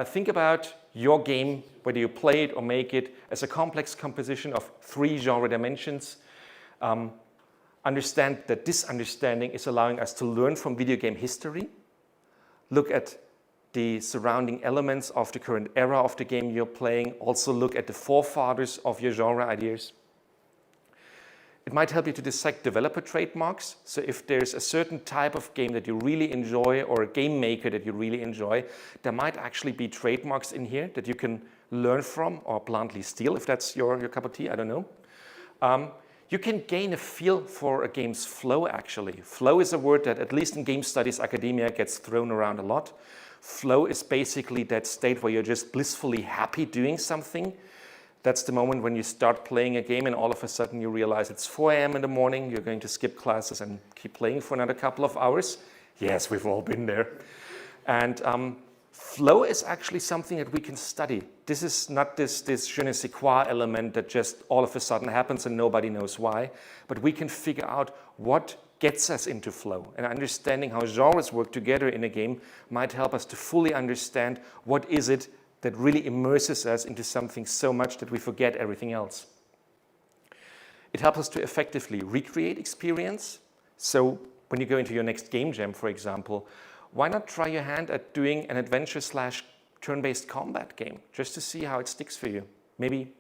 Think about your game, whether you play it or make it, as a complex composition of 3 genre dimensions. Understand that this understanding is allowing us to learn from video game history, look at the surrounding elements of the current era of the game you're playing, also look at the forefathers of your genre ideas. It might help you to dissect developer trademarks. So if there's a certain type of game that you really enjoy or a game maker that you really enjoy, there might actually be trademarks in here that you can learn from or bluntly steal if that's your cup of tea, I don't know. You can gain a feel for a game's flow, actually. Flow is a word that, at least in game studies academia, gets thrown around a lot. Flow is basically that state where you're just blissfully happy doing something. That's the moment when you start playing a game and all of a sudden you realize it's 4 a.m. in the morning, you're going to skip classes and keep playing for another couple of hours. Yes, we've all been there. And flow is actually something that we can study. This is not this je ne sais quoi element that just all of a sudden happens and nobody knows why, but we can figure out what gets us into flow. And understanding how genres work together in a game might help us to fully understand what is it that really immerses us into something so much that we forget everything else. It helps us to effectively recreate experience. So when you go into your next game jam, for example, why not try your hand at doing an adventure/turn-based combat game, just to see how it sticks for you? Maybe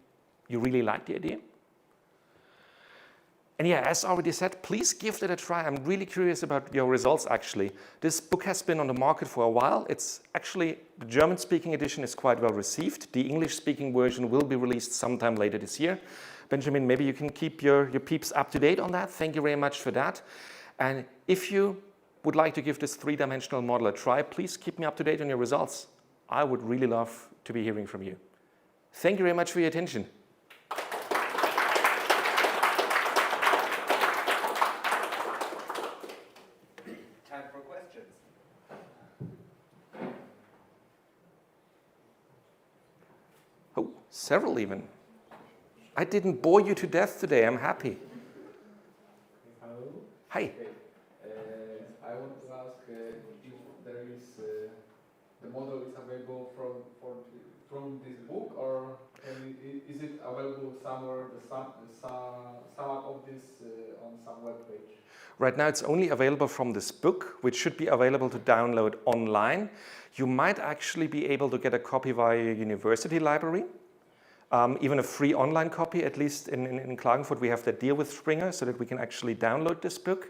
you really like the idea. And yeah, as already said, please give that a try. I'm really curious about your results, actually. This book has been on the market for a while. It's actually, the German-speaking edition is quite well received. The English-speaking version will be released sometime later this year. Benjamin, maybe you can keep your peeps up to date on that. Thank you very much for that. And if you would like to give this 3-dimensional model a try, please keep me up to date on your results. I would really love to be hearing from you. Thank you very much for your attention. Several even. I didn't bore you to death today. I'm happy. Hello. Hi. Okay. I want to ask if there is the model is available from this book, or is it available somewhere? Some of this on some web page. Right now, it's only available from this book, which should be available to download online. You might actually be able to get a copy via your university library. Even a free online copy, at least in Klagenfurt, we have that deal with Springer so that we can actually download this book.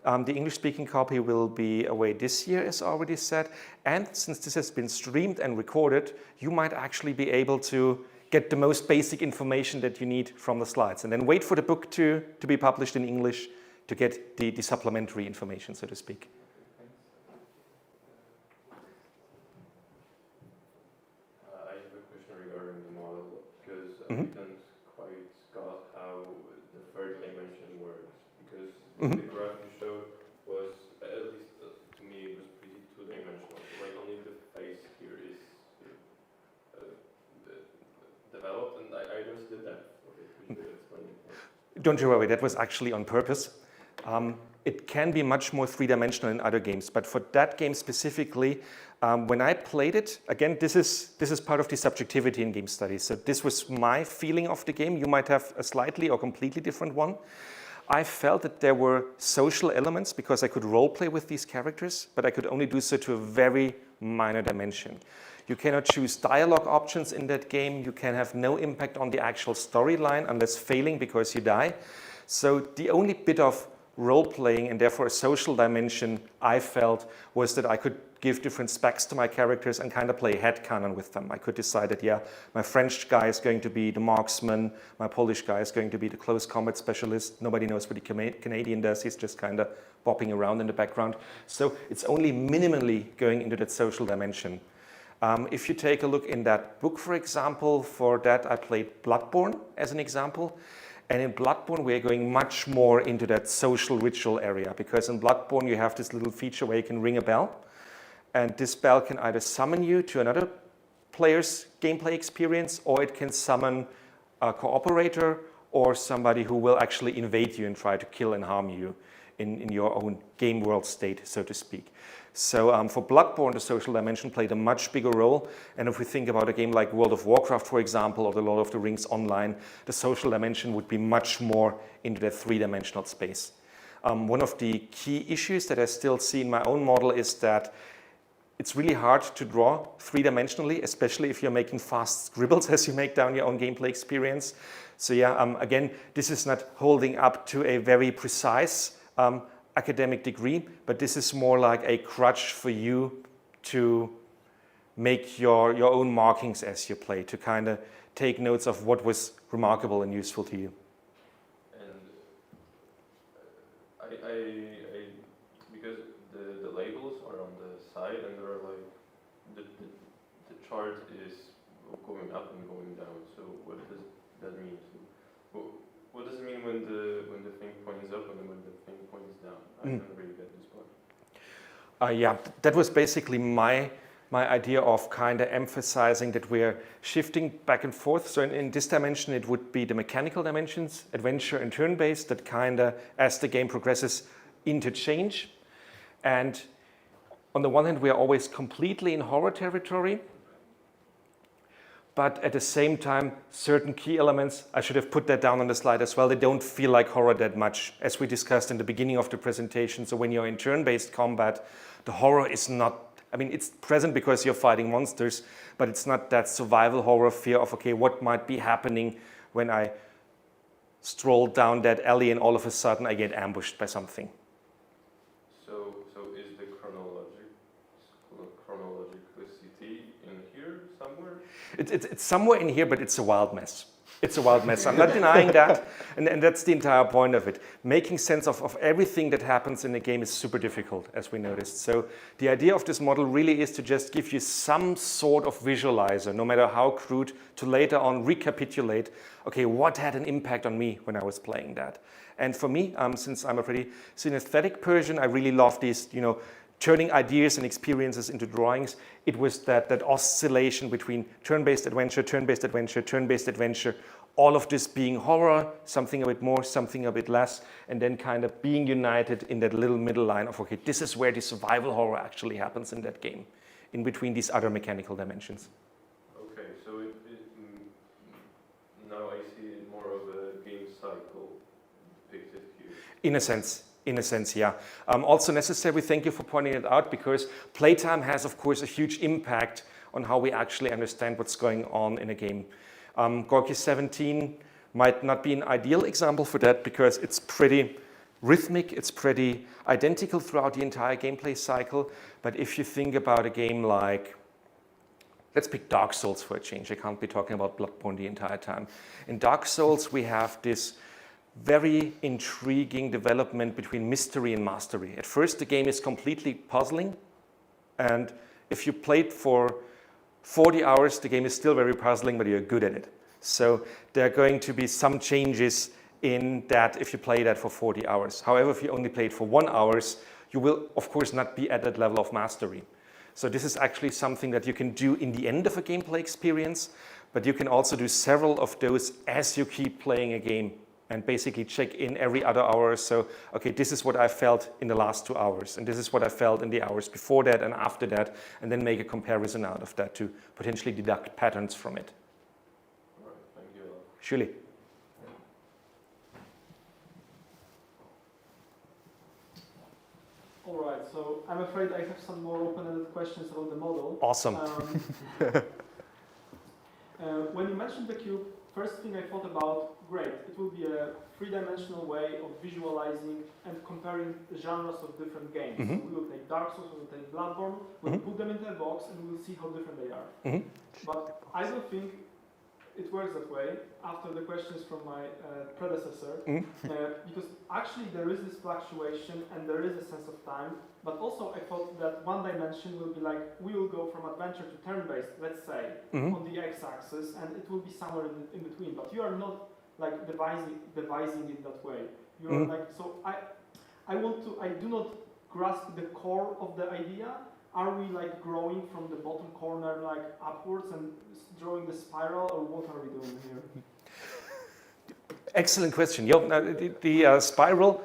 The English-speaking copy will be away this year, as already said. And since this has been streamed and recorded, you might actually be able to get the most basic information that you need from the slides. And then wait for the book to be published in English to get the supplementary information, so to speak. We don't quite got how the third dimension works, because the graph you showed was, at least to me, it was pretty two-dimensional. So like only the face here is developed, and I understood that. Don't you worry, that was actually on purpose. It can be much more three-dimensional in other games, but for that game specifically, when I played it, again, this is part of the subjectivity in game studies. So this was my feeling of the game. You might have a slightly or completely different one. I felt that there were social elements because I could role play with these characters, but I could only do so to a very minor dimension. You cannot choose dialogue options in that game. You can have no impact on the actual storyline unless failing because you die. So the only bit of role-playing and therefore a social dimension, I felt, was that I could give different specs to my characters and kind of play headcanon with them. I could decide that, yeah, my French guy is going to be the marksman, my Polish guy is going to be the close combat specialist. Nobody knows what the Canadian does. He's just kind of bopping around in the background. So it's only minimally going into that social dimension. If you take a look in that book, for example, for that I played Bloodborne as an example. And in Bloodborne, we're going much more into that social ritual area, because in Bloodborne, you have this little feature where you can ring a bell. And this bell can either summon you to another player's gameplay experience, or it can summon a cooperator or somebody who will actually invade you and try to kill and harm you in your own game world state, so to speak. So for Bloodborne, the social dimension played a much bigger role. And if we think about a game like World of Warcraft, for example, or the Lord of the Rings Online, the social dimension would be much more into the three-dimensional space. One of the key issues that I still see in my own model is that it's really hard to draw three-dimensionally, especially if you're making fast scribbles as you make down your own gameplay experience. So yeah, again, this is not holding up to a very precise academic degree, but this is more like a crutch for you to make your own markings as you play, to kind of take notes of what was remarkable and useful to you. And because the labels are on the side and there are like, the chart is going up and going down, so what does that mean? So, what does it mean when the thing points up and when the thing points down? I don't really get this part. Yeah, that was basically my idea of kind of emphasizing that we're shifting back and forth. So in this dimension, it would be the mechanical dimensions, adventure and turn-based, that kind of, as the game progresses, interchange. And on the one hand, we are always completely in horror territory. But at the same time, certain key elements, I should have put that down on the slide as well, they don't feel like horror that much, as we discussed in the beginning of the presentation. So when you're in turn-based combat, the horror is not, I mean, it's present because you're fighting monsters, but it's not that survival horror fear of, okay, what might be happening when I stroll down that alley and all of a sudden I get ambushed by something. So is the chronologicity in here somewhere? It's somewhere in here, but it's a wild mess. It's a wild mess. I'm not denying that, and that's the entire point of it. Making sense of everything that happens in the game is super difficult, as we noticed. So the idea of this model really is to just give you some sort of visualizer, no matter how crude, to later on recapitulate, okay, what had an impact on me when I was playing that? And for me, since I'm a pretty synesthetic person, I really love these, turning ideas and experiences into drawings. It was that oscillation between turn-based adventure, turn-based adventure, turn-based adventure, all of this being horror, something a bit more, something a bit less, and then kind of being united in that little middle line of, okay, this is where the survival horror actually happens in that game, in between these other mechanical dimensions. Okay, so now I see more of a game cycle depicted here. In a sense, yeah. Also necessary, thank you for pointing it out, because playtime has, of course, a huge impact on how we actually understand what's going on in a game. Gorky 17 might not be an ideal example for that, because it's pretty rhythmic, it's pretty identical throughout the entire gameplay cycle. But if you think about a game like, let's pick Dark Souls for a change. I can't be talking about Bloodborne the entire time. In Dark Souls, we have this very intriguing development between mystery and mastery. At first, the game is completely puzzling, and if you played for 40 hours, the game is still very puzzling, but you're good at it. So there are going to be some changes in that if you play that for 40 hours. However, if you only play it for 1 hour, you will, of course, not be at that level of mastery. So this is actually something that you can do in the end of a gameplay experience, but you can also do several of those as you keep playing a game, and basically check in every other hour or so. Okay, this is what I felt in the last 2 hours, and this is what I felt in the hours before that and after that, and then make a comparison out of that to potentially deduct patterns from it. All right, thank you. Surely. All right, so I'm afraid I have some more open-ended questions about the model. Awesome. When you mentioned the cube, first thing I thought about great. It will be a three-dimensional way of visualizing and comparing genres of different games. Mhm. So we will take Dark Souls, we will take Bloodborne, we'll put them into a box, and we will see how different they are. But I don't think it works that way, after the questions from my predecessor, because actually there is this fluctuation and there is a sense of time, but also I thought that one dimension will be like, we will go from adventure to turn-based, let's say, on the x-axis, and it will be somewhere in between, but you are not like devising it that way. You are like, so I do not grasp the core of the idea. Are we like growing from the bottom corner like upwards and drawing the spiral, or what are we doing here? Excellent question. Yo, now the spiral,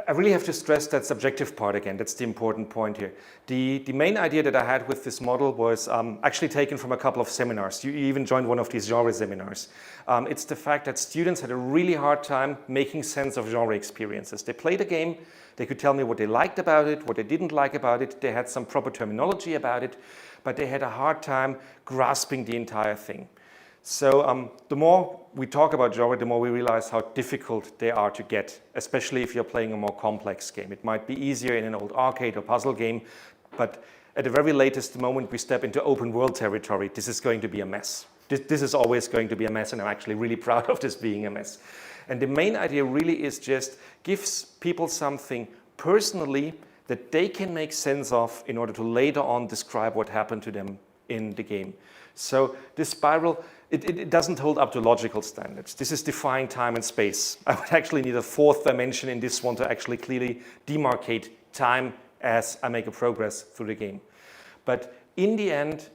I really have to stress that subjective part again. That's the important point here. The main idea that I had with this model was actually taken from a couple of seminars. You even joined one of these genre seminars. It's the fact that students had a really hard time making sense of genre experiences. They played a game, they could tell me what they liked about it, what they didn't like about it, they had some proper terminology about it, but they had a hard time grasping the entire thing. So the more we talk about genre, the more we realize how difficult they are to get, especially if you're playing a more complex game. It might be easier in an old arcade or puzzle game, but at the very latest moment we step into open world territory, this is going to be a mess. This is always going to be a mess, and I'm actually really proud of this being a mess. And the main idea really is just gives people something personally that they can make sense of in order to later on describe what happened to them in the game. So this spiral, it doesn't hold up to logical standards. This is defying time and space. I would actually need a fourth dimension in this one to actually clearly demarcate time as I make a progress through the game. But in the end,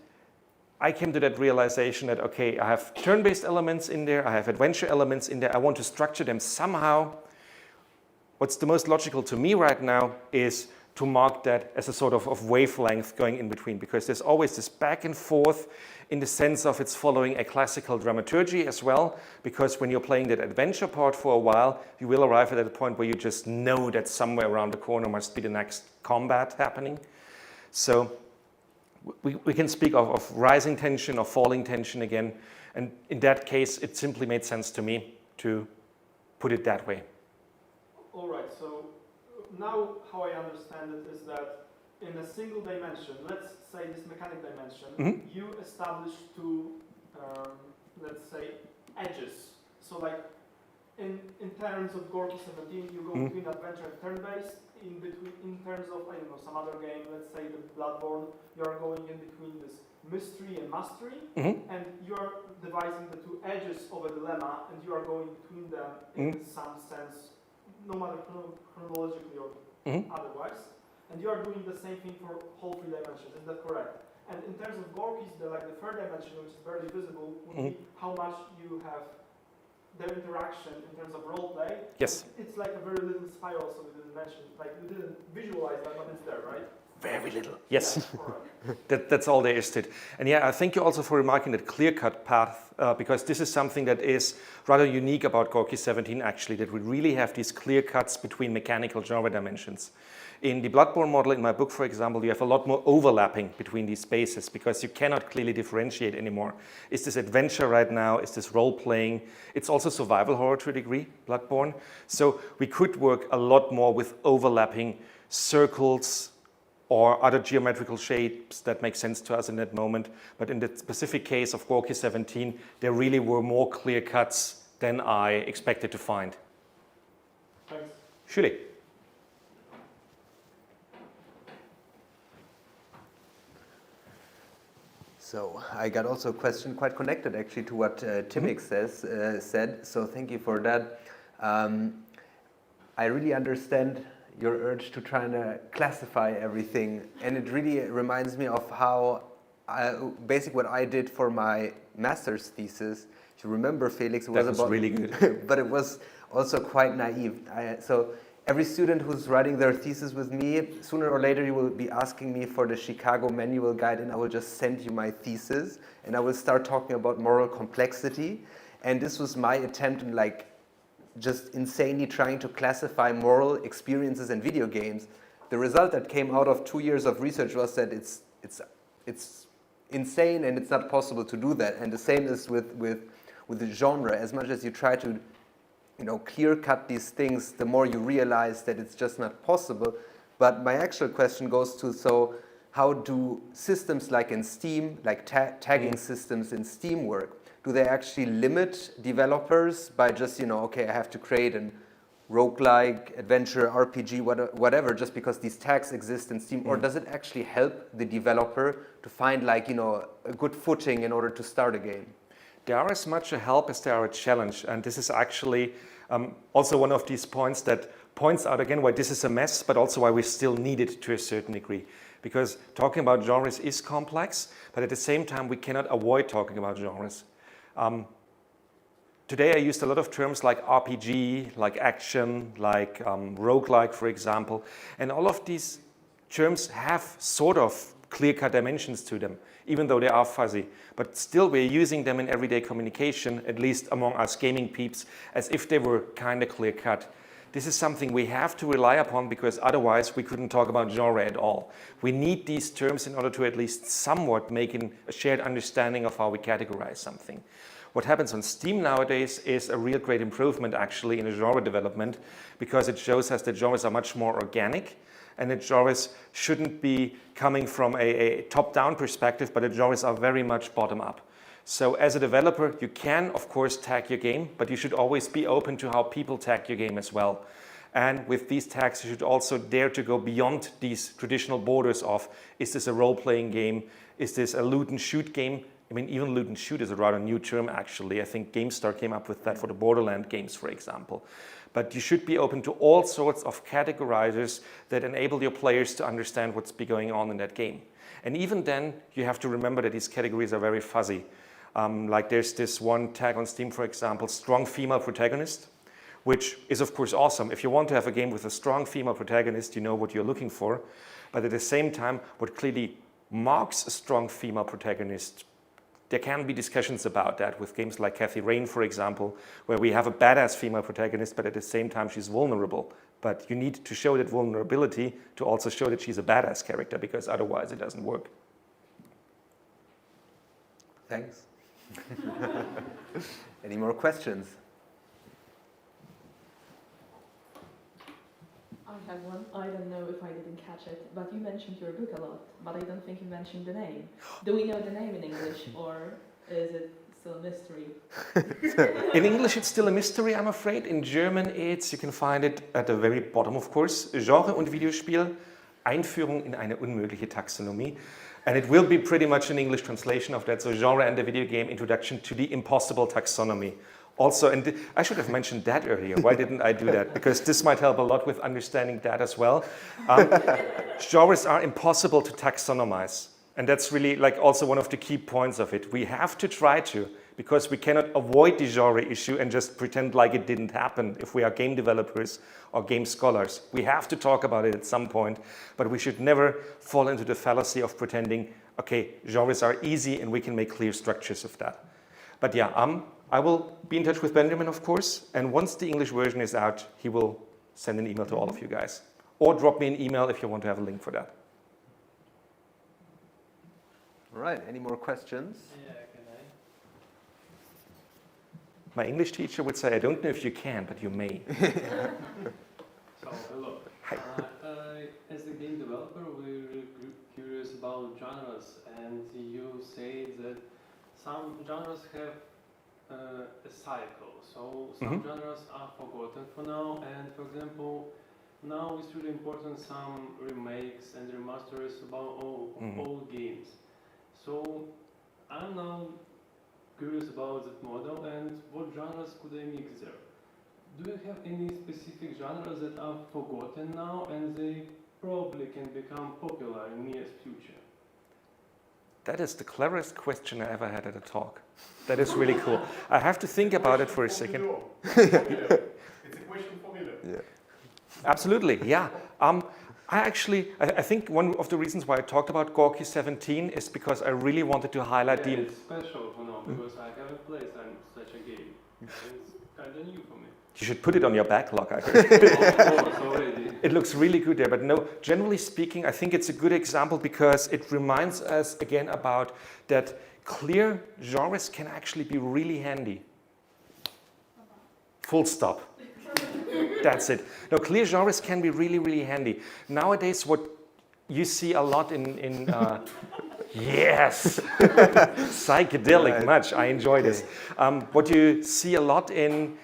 I came to that realization that, okay, I have turn-based elements in there, I have adventure elements in there, I want to structure them somehow. What's the most logical to me right now is to mark that as a sort of wavelength going in between, because there's always this back and forth in the sense of it's following a classical dramaturgy as well, because when you're playing that adventure part for a while, you will arrive at a point where you just know that somewhere around the corner must be the next combat happening. So we can speak of rising tension or falling tension again, and in that case it simply made sense to me to put it that way. All right, so now how I understand it is that in a single dimension, let's say this mechanic dimension, you establish two, let's say, edges. So like in terms of Gorky 17, you go between adventure and turn-based. In terms of, I don't know, some other game, let's say the Bloodborne, you are going in between this mystery and mastery, and you are devising the two edges of a dilemma, and you are going between them in some sense, no matter chronologically or otherwise. And you are doing the same thing for whole three dimensions, is that correct? And in terms of Gorky's, the third dimension, which is barely visible, would be how much you have their interaction in terms of role play. Yes. It's like a very little spiral, so we didn't mention, like we didn't visualize that, but it's there, right? Very little. Yes. Yeah, That's all there is to it. And yeah, I thank you also for remarking that clear-cut path, because this is something that is rather unique about Gorky 17 actually, that we really have these clear cuts between mechanical genre dimensions. In the Bloodborne model in my book, for example, you have a lot more overlapping between these spaces because you cannot clearly differentiate anymore. Is this adventure right now? Is this role-playing? It's also survival horror to a degree, Bloodborne. So we could work a lot more with overlapping circles or other geometrical shapes that make sense to us in that moment. But in the specific case of Gorky 17, there really were more clear cuts than I expected to find. Thanks. Surely. So I got also a question quite connected actually to what Timik said, so thank you for that. I really understand your urge to try and classify everything, and it really reminds me of how basically what I did for my master's thesis. If you remember, Felix, it was really good. but it was also quite naive. So every student who's writing their thesis with me, sooner or later you will be asking me for the Chicago manual guide, and I will just send you my thesis, and I will start talking about moral complexity. And this was my attempt in like just insanely trying to classify moral experiences in video games. The result that came out of 2 years of research was that it's insane and it's not possible to do that. And the same is with with the genre, as much as you try to, clear cut these things, the more you realize that it's just not possible. But my actual question goes to, so how do systems like in Steam, like tagging systems in Steam work? Do they actually limit developers by just, okay, I have to create an roguelike, adventure, RPG, whatever, just because these tags exist in Steam? Or does it actually help the developer to find a good footing in order to start a game? They are as much a help as they are a challenge. And this is actually also one of these points that points out again why this is a mess, but also why we still need it to a certain degree. Because talking about genres is complex, but at the same time, we cannot avoid talking about genres. Today I used a lot of terms like RPG, like action, like roguelike, for example. And all of these terms have sort of clear-cut dimensions to them, even though they are fuzzy. But still we're using them in everyday communication, at least among us gaming peeps, as if they were kind of clear-cut. This is something we have to rely upon because otherwise we couldn't talk about genre at all. We need these terms in order to at least somewhat make a shared understanding of how we categorize something. What happens on Steam nowadays is a real great improvement actually in the genre development because it shows us that genres are much more organic and that genres shouldn't be coming from a top-down perspective, but that genres are very much bottom-up. So as a developer, you can, of course, tag your game, but you should always be open to how people tag your game as well. And with these tags, you should also dare to go beyond these traditional borders of, is this a role-playing game? Is this a loot and shoot game? I mean, even loot and shoot is a rather new term, actually. I think GameStar came up with that for the Borderlands games, for example. But you should be open to all sorts of categorizers that enable your players to understand what's going on in that game. And even then, you have to remember that these categories are very fuzzy. Like there's this one tag on Steam, for example, strong female protagonist, which is of course awesome. If you want to have a game with a strong female protagonist, you know what you're looking for. But at the same time, what clearly marks a strong female protagonist, there can be discussions about that with games like Cathy Rain, for example, where we have a badass female protagonist, but at the same time she's vulnerable. But you need to show that vulnerability to also show that she's a badass character, because otherwise it doesn't work. Thanks. Any more questions? I have one. I don't know if I didn't catch it, but you mentioned your book a lot, but I don't think you mentioned the name. Do we know the name in English, or is it still a mystery? In English, it's still a mystery, I'm afraid. In German, you can find it at the very bottom, of course. Genre und Videospiel, Einführung in eine unmögliche Taxonomie. And it will be pretty much an English translation of that. So genre and the video game introduction to the impossible taxonomy. Also, and I should have mentioned that earlier. Why didn't I do that? Because this might help a lot with understanding that as well. Genres are impossible to taxonomize. And that's really also one of the key points of it. We have to try to, because we cannot avoid the genre issue and just pretend like it didn't happen if we are game developers or game scholars. We have to talk about it at some point, but we should never fall into the fallacy of pretending, okay, genres are easy and we can make clear structures of that. But yeah, I will be in touch with Benjamin, of course, and once the English version is out, he will send an email to all of you guys. Or drop me an email if you want to have a link for that. All right, any more questions? Yeah, can I? My English teacher would say, I don't know if you can, but you may. So, hello. Hi. As a game developer, we're really curious about genres, and you say that some genres have a cycle. So some genres are forgotten for now, and for example, now it's really important some remakes and remasters about old games. So I'm now curious about that model and what genres could I mix there? Do you have any specific genres that are forgotten now and they probably can become popular in the near future? That is the cleverest question I ever had at a talk. That is really cool. I have to think about it for a second. It's a question for me. Yeah. Absolutely, yeah. I think one of the reasons why I talked about Gorky 17 is because I really wanted to highlight the... It's special for now because I haven't played such a game. It's kind of new for me. You should put it on your backlog, I heard. Already. It looks really good there, but no, generally speaking, I think it's a good example because it reminds us again about that clear genres can actually be really handy. Full stop. That's it. No, clear genres can be really, really handy. Nowadays, what you see a lot in yes, psychedelic, Right. much. I enjoy this. What you see a lot in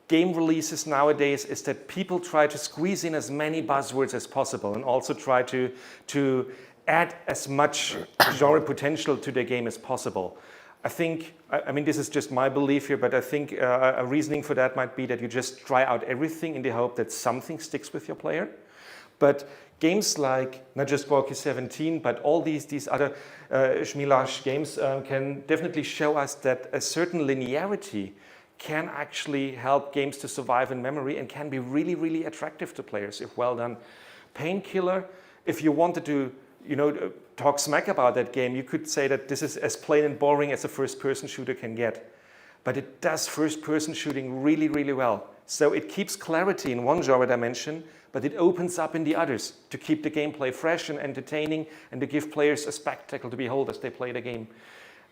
game releases nowadays is that people try to squeeze in as many buzzwords as possible and also try to add as much genre potential to their game as possible. I think, I mean, this is just my belief here, but I think a reasoning for that might be that you just try out everything in the hope that something sticks with your player. But games like, not just Gorky 17, but all these other Schmilash games can definitely show us that a certain linearity can actually help games to survive in memory and can be really, really attractive to players if well done. Painkiller, if you wanted to, talk smack about that game, you could say that this is as plain and boring as a first-person shooter can get. But it does first-person shooting really, really well. So it keeps clarity in one genre dimension, but it opens up in the others to keep the gameplay fresh and entertaining and to give players a spectacle to behold as they play the game.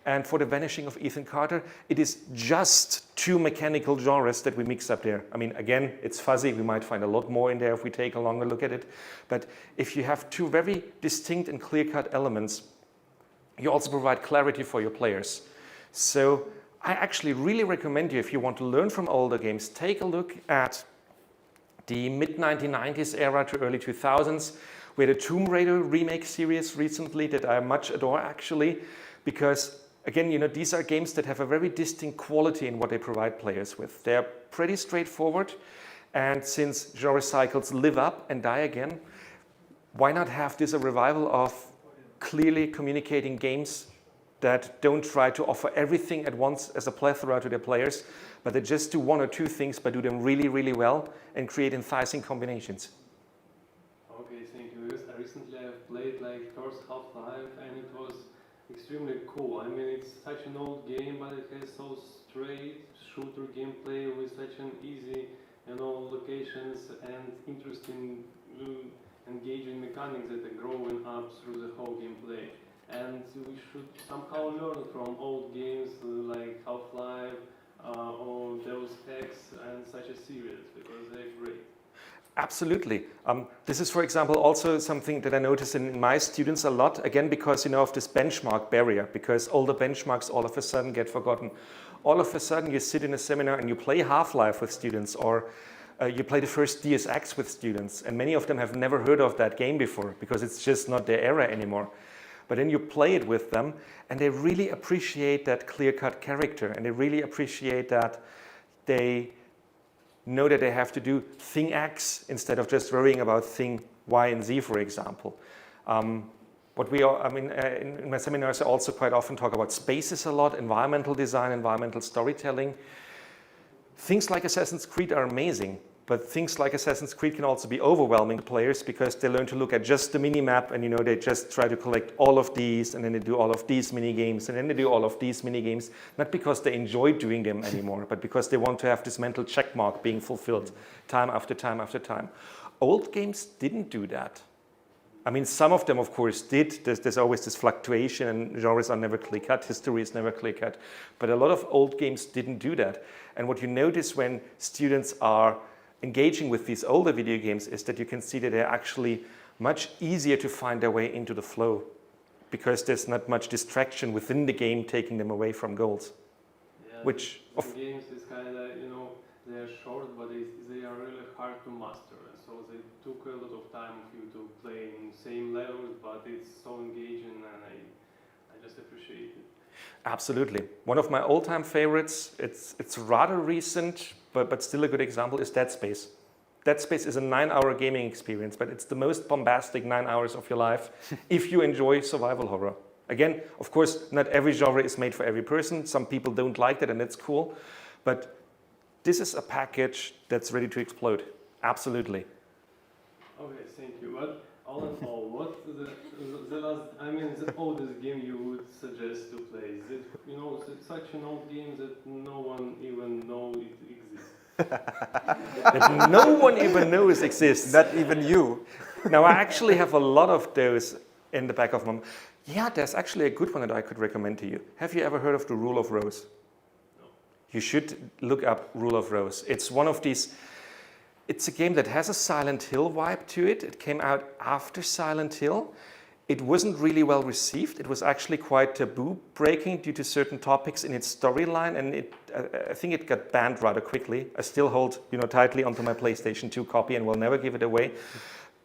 And for The Vanishing of Ethan Carter, it is just two mechanical genres that we mix up there. I mean, again, it's fuzzy. We might find a lot more in there if we take a longer look at it. But if you have two very distinct and clear-cut elements, you also provide clarity for your players. So I actually really recommend you, if you want to learn from older games, take a look at the mid-1990s era to early 2000s. We had a Tomb Raider remake series recently that I much adore, actually, because again, these are games that have a very distinct quality in what they provide players with. They're pretty straightforward, and since genre cycles live up and die again, why not have this a revival of clearly communicating games that don't try to offer everything at once as a plethora to their players, but they just do one or two things, but do them really, really well and create enticing combinations. Okay, thank you. Yes, recently I've played like first Half-Life, and it was extremely cool. I mean, it's such an old game, but it has so straight shooter gameplay with such an easy, locations and interesting, engaging mechanics that are growing up through the whole gameplay. And we should somehow learn from old games like Half-Life or Deus Ex and such a series, because they're great. Absolutely. This is, for example, also something that I notice in my students a lot, again, because of this benchmark barrier, because older benchmarks all of a sudden get forgotten. All of a sudden you sit in a seminar and you play Half-Life with students, or you play the first Deus Ex with students, and many of them have never heard of that game before because it's just not their era anymore. But then you play it with them and they really appreciate that clear-cut character, and they really appreciate that they know that they have to do thing X instead of just worrying about thing Y and Z, for example. In my seminars, I also quite often talk about spaces a lot, environmental design, environmental storytelling. Things like Assassin's Creed are amazing, but things like Assassin's Creed can also be overwhelming to players because they learn to look at just the mini-map and they just try to collect all of these, and then they do all of these mini-games, and then they do all of these mini-games, not because they enjoy doing them anymore, but because they want to have this mental check mark being fulfilled time after time after time. Old games didn't do that. I mean, some of them, of course, did. There's always this fluctuation, and genres are never clear-cut, history is never clear-cut. But a lot of old games didn't do that. And what you notice when students are engaging with these older video games is that you can see that they're actually much easier to find their way into the flow because there's not much distraction within the game taking them away from goals. Yeah, Which games is kind of, they're short, but they are really hard to master. So they took a lot of time for you to play in same levels, but it's so engaging, and I just appreciate it. Absolutely. One of my all-time favorites, it's rather recent, but still a good example, is Dead Space. Dead Space is a 9-hour gaming experience, but it's the most bombastic 9 hours of your life if you enjoy survival horror. Again, of course, not every genre is made for every person. Some people don't like that, and that's cool. But this is a package that's ready to explode. Absolutely. Okay, thank you. But all in all, what's the oldest game you would suggest to play? Is it, it's such an old game that no one even knows it exists? That no one even knows exists. Not even you. Now, I actually have a lot of those in the back of my mind. Yeah, there's actually a good one that I could recommend to you. Have you ever heard of The Rule of Rose? No. you should look up Rule of Rose. It's one of these, it's a game that has a Silent Hill vibe to it. It came out after Silent Hill. It wasn't really well received. It was actually quite taboo breaking due to certain topics in its storyline, and I think it got banned rather quickly. I still hold, tightly onto my PlayStation 2 copy and will never give it away.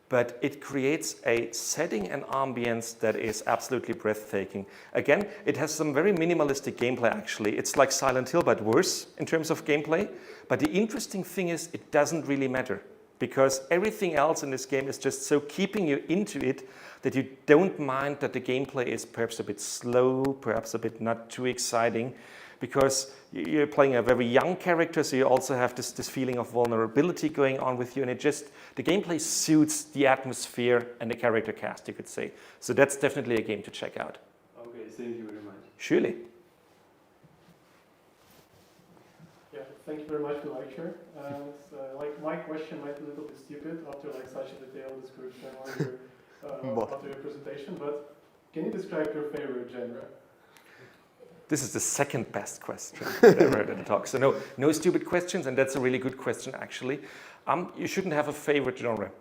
But it creates a setting and ambience that is absolutely breathtaking. Again, it has some very minimalistic gameplay actually. It's like Silent Hill, but worse in terms of gameplay. But the interesting thing is it doesn't really matter, because everything else in this game is just so keeping you into it that you don't mind that the gameplay is perhaps a bit slow, perhaps a bit not too exciting, because you're playing a very young character, so you also have this feeling of vulnerability going on with you, and the gameplay suits the atmosphere and the character cast, you could say. So that's definitely a game to check out. Okay, thank you very much. Surely. Yeah, thank you very much for the lecture. My question might be a little bit stupid after such a detailed description after your presentation, but can you describe your favorite genre? This is the second best question that I heard at the talk. So no stupid questions, and that's a really good question actually. You shouldn't have a favorite genre.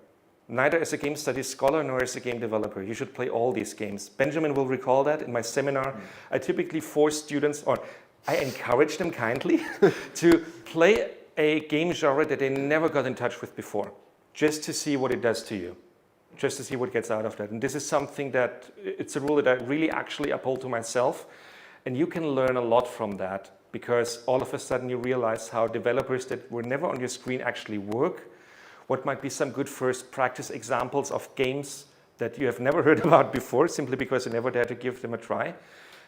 Neither as a game studies scholar nor as a game developer. You should play all these games. Benjamin will recall that in my seminar. I typically force students, or I encourage them kindly, to play a game genre that they never got in touch with before, just to see what it does to you, just to see what gets out of that. And this is something that, it's a rule that I really actually uphold to myself. And you can learn a lot from that, because all of a sudden you realize how developers that were never on your screen actually work, what might be some good first practice examples of games that you have never heard about before, simply because you never dared to give them a try.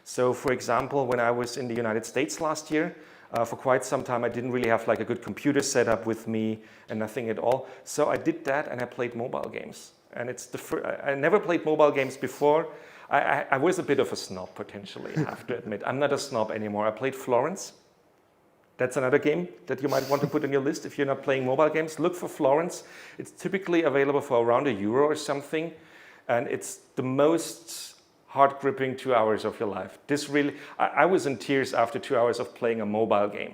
So for example, when I was in the United States last year, for quite some time I didn't really have a good computer setup with me and nothing at all. So I did that and I played mobile games. And it's I never played mobile games before. I was a bit of a snob, potentially, I have to admit. I'm not a snob anymore. I played Florence. That's another game that you might want to put on your list if you're not playing mobile games. Look for Florence. It's typically available for around €1 or something. And it's the most heart-gripping 2 hours of your life. This really, I was in tears after 2 hours of playing a mobile game.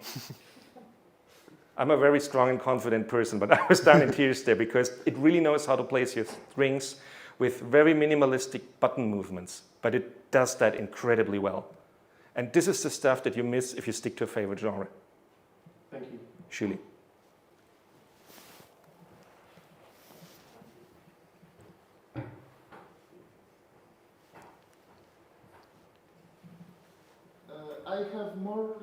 I'm a very strong and confident person, but I was down in tears there because it really knows how to place your strings with very minimalistic button movements, but it does that incredibly well. And this is the stuff that you miss if you stick to a favorite genre. Thank you. Surely. I have more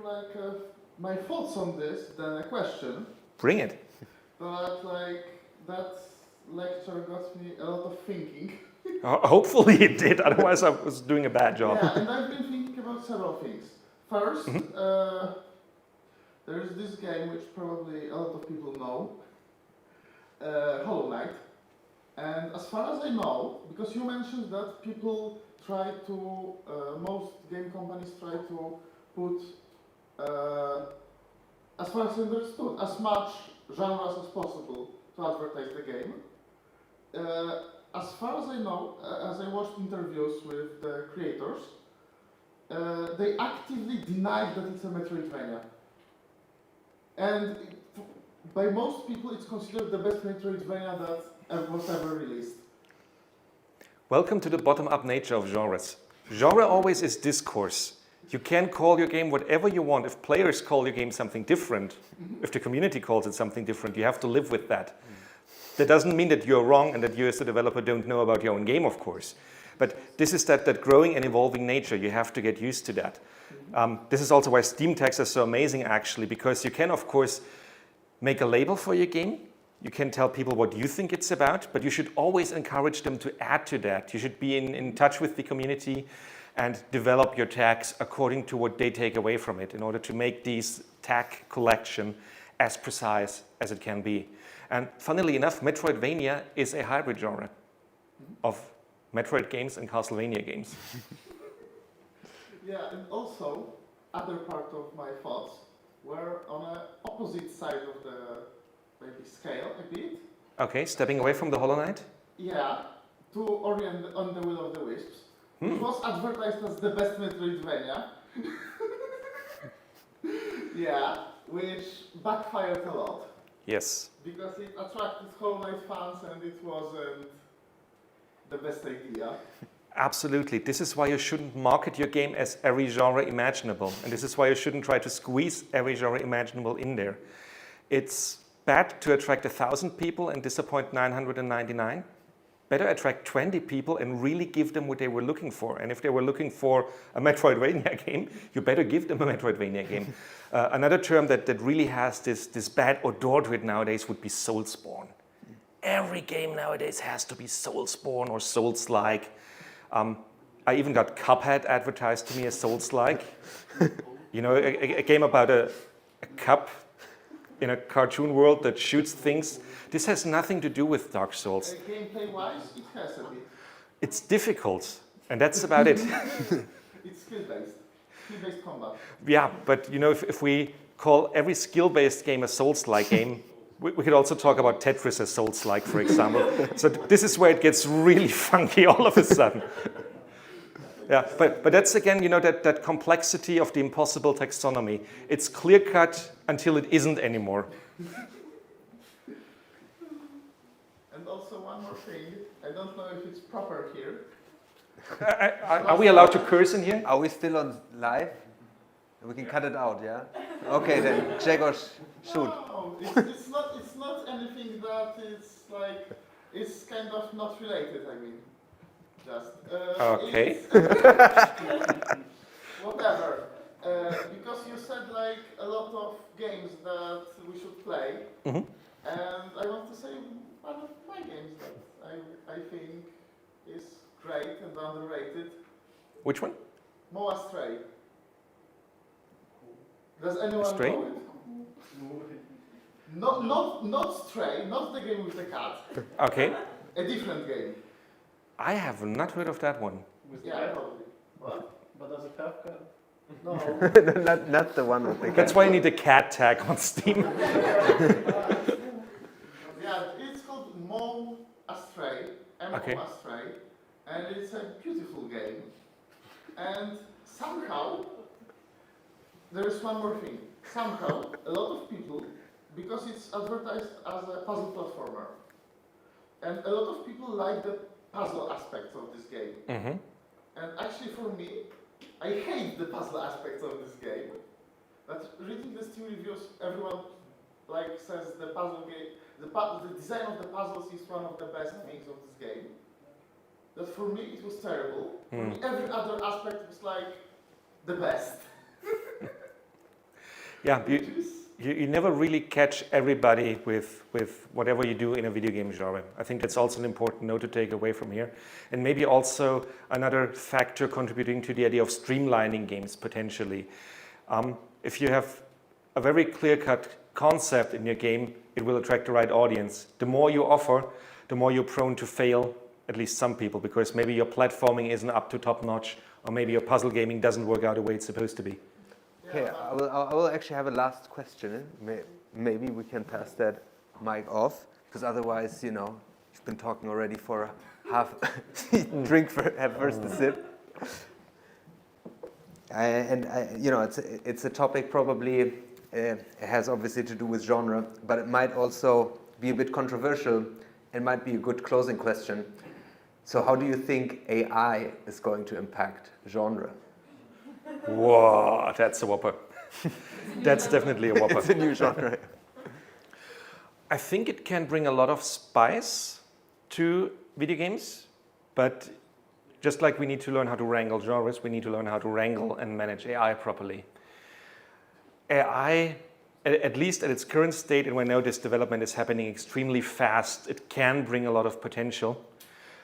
my thoughts on this than a question. Bring it. But that lecture got me a lot of thinking. Hopefully it did, otherwise I was doing a bad job. Yeah, and I've been thinking about several things. First, there's this game which probably a lot of people know, Hollow Knight. And as far as I know, because you mentioned that people try to, most game companies try to put, as far as I understood, as much genres as possible to advertise the game. As far as I know, as I watched interviews with the creators, they actively denied that it's a Metroidvania. And by most people, it's considered the best Metroidvania that was ever released. Welcome to the bottom-up nature of genres. Genre always is discourse. You can call your game whatever you want. If players call your game something different, if the community calls it something different, you have to live with that. That doesn't mean that you're wrong and that you as a developer don't know about your own game, of course. But this is that growing and evolving nature. You have to get used to that. This is also why Steam tags are so amazing, actually, because you can, of course, make a label for your game. You can tell people what you think it's about, but you should always encourage them to add to that. You should be in touch with the community and develop your tags according to what they take away from it in order to make these tag collection as precise as it can be. And funnily enough, Metroidvania is a hybrid genre of Metroid games and Castlevania games. Yeah, and also, other part of my thoughts were on an opposite side of the maybe scale a bit. Okay, stepping away from the Hollow Knight? Yeah, to orient on the Will of the Wisps, which was advertised as the best Metroidvania. Yeah, which backfired a lot. Yes. Because it attracted Hollow fans and it wasn't the best idea. Absolutely. This is why you shouldn't market your game as every genre imaginable. And this is why you shouldn't try to squeeze every genre imaginable in there. It's bad to attract 1,000 people and disappoint 999. Better attract 20 people and really give them what they were looking for. And if they were looking for a Metroidvania game, you better give them a Metroidvania game. Another term that really has this bad odor to it nowadays would be Soulspawn. Every game nowadays has to be Soulspawn or Souls-like. I even got Cuphead advertised to me as Souls-like. You know, a game about a cup in a cartoon world that shoots things. This has nothing to do with Dark Souls. Gameplay-wise, it has a bit. It's difficult, and that's about it. It's skill-based combat. Yeah, but you know, if we call every skill-based game a Souls-like game, we could also talk about Tetris as Souls-like, for example. So this is where it gets really funky all of a sudden. Yeah, but that's again, you know, that complexity of the impossible taxonomy. It's clear-cut until it isn't anymore. And also one more thing, I don't know if it's proper here. Are we allowed to curse in here? Are we still on live? We can cut it out, yeah? Okay, then Grzegorz, shoot. No, it's not anything that is like, it's kind of not related, I mean. Just. Okay. Whatever. Because you said like a lot of games that we should play, Mm-hmm. and I want to say one of my games that I think is great and underrated. Which one? Moa Stray. Does anyone Stray? know it? Not Stray, not the game with the cat. Okay. A different game. I have not heard of that one. Yeah, probably. What? But does it have cat? No. not the one with the That's why you need a cat tag on Steam. Yeah, it's called Mo Astray, Okay. Astray, and it's a beautiful game. And somehow, there is one more thing. Somehow, a lot of people, because it's advertised as a puzzle platformer, and a lot of people like the puzzle aspects of this game. Mm-hmm. And actually for me, I hate the puzzle aspects of this game. But reading the Steam reviews, everyone like says the puzzle game, the design of the puzzles is one of the best things of this game. That for me it was terrible. For me, every other aspect was like the best. Yeah, you never really catch everybody with whatever you do in a video game genre. I think that's also an important note to take away from here. And maybe also another factor contributing to the idea of streamlining games potentially. If you have a very clear-cut concept in your game, it will attract the right audience. The more you offer, the more you're prone to fail, at least some people, because maybe your platforming isn't up to top notch, or maybe your puzzle gaming doesn't work out the way it's supposed to be. Okay, I will actually have a last question. Maybe we can pass that mic off, because otherwise, you know, you've been talking already for half drink have first a sip. You know, it's a topic probably it has obviously to do with genre, but it might also be a bit controversial and might be a good closing question. So, how do you think AI is going to impact genre? Whoa, that's a whopper. That's definitely a whopper. It's a new genre. I think it can bring a lot of spice to video games, but just like we need to learn how to wrangle genres, we need to learn how to wrangle and manage AI properly. AI, at least at its current state, and we know this development is happening extremely fast, it can bring a lot of potential,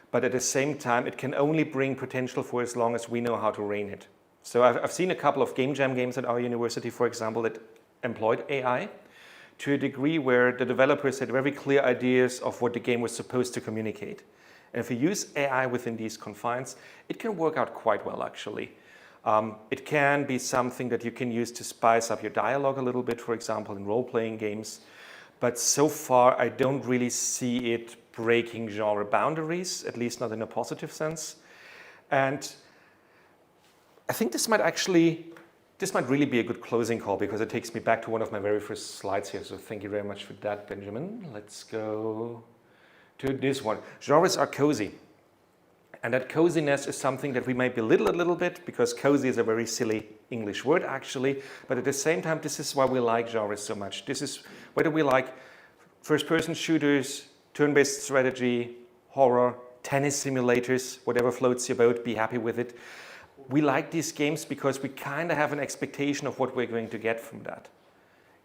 but at the same time, it can only bring potential for as long as we know how to rein it. So I've seen a couple of game jam games at our university, for example, that employed AI to a degree where the developers had very clear ideas of what the game was supposed to communicate. And if you use AI within these confines, it can work out quite well, actually. It can be something that you can use to spice up your dialogue a little bit, for example, in role-playing games. But so far, I don't really see it breaking genre boundaries, at least not in a positive sense. And I think this might actually This might really be a good closing call because it takes me back to one of my very first slides here. So thank you very much for that, Benjamin. Let's go to this one. Genres are cozy. And that coziness is something that we may belittle a little bit because cozy is a very silly English word actually. But at the same time, this is why we like genres so much. This is whether we like first-person shooters, turn-based strategy, horror, tennis simulators, whatever floats your boat, be happy with it. We like these games because we kind of have an expectation of what we're going to get from that.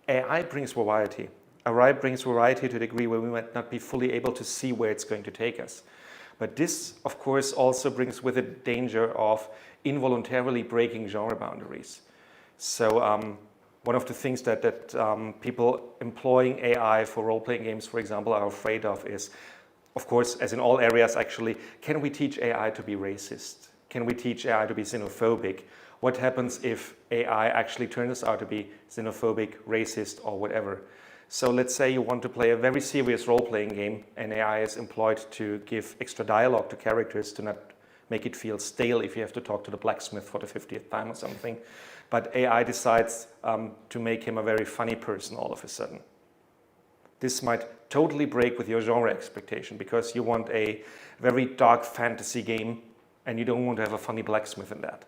AI brings variety. AI brings variety to a degree where we might not be fully able to see where it's going to take us. But this, of course, also brings with it danger of involuntarily breaking genre boundaries. So one of the things that people employing AI for role-playing games, for example, are afraid of is, of course, as in all areas actually, can we teach AI to be racist? Can we teach AI to be xenophobic? What happens if AI actually turns out to be xenophobic, racist, or whatever? So let's say you want to play a very serious role-playing game and AI is employed to give extra dialogue to characters to not make it feel stale if you have to talk to the blacksmith for the 50th time or something. But AI decides to make him a very funny person all of a sudden. This might totally break with your genre expectation because you want a very dark fantasy game and you don't want to have a funny blacksmith in that.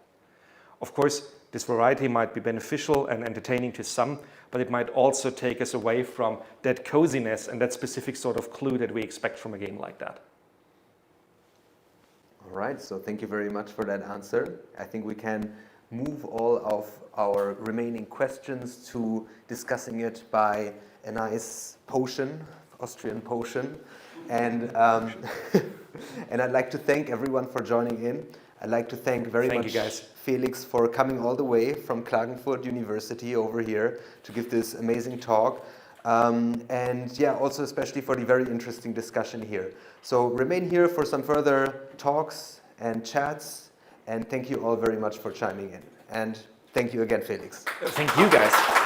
Of course, this variety might be beneficial and entertaining to some, but it might also take us away from that coziness and that specific sort of clue that we expect from a game like that. All right, so thank you very much for that answer. I think we can move all of our remaining questions to discussing it by a nice potion, Austrian potion. And, and I'd like to thank everyone for joining in. I'd like to thank very much Felix for coming all the way from Klagenfurt University over here to give this amazing talk. And yeah, also especially for the very interesting discussion here. So remain here for some further talks and chats. And thank you all very much for chiming in. And thank you again, Felix. Thank you, guys.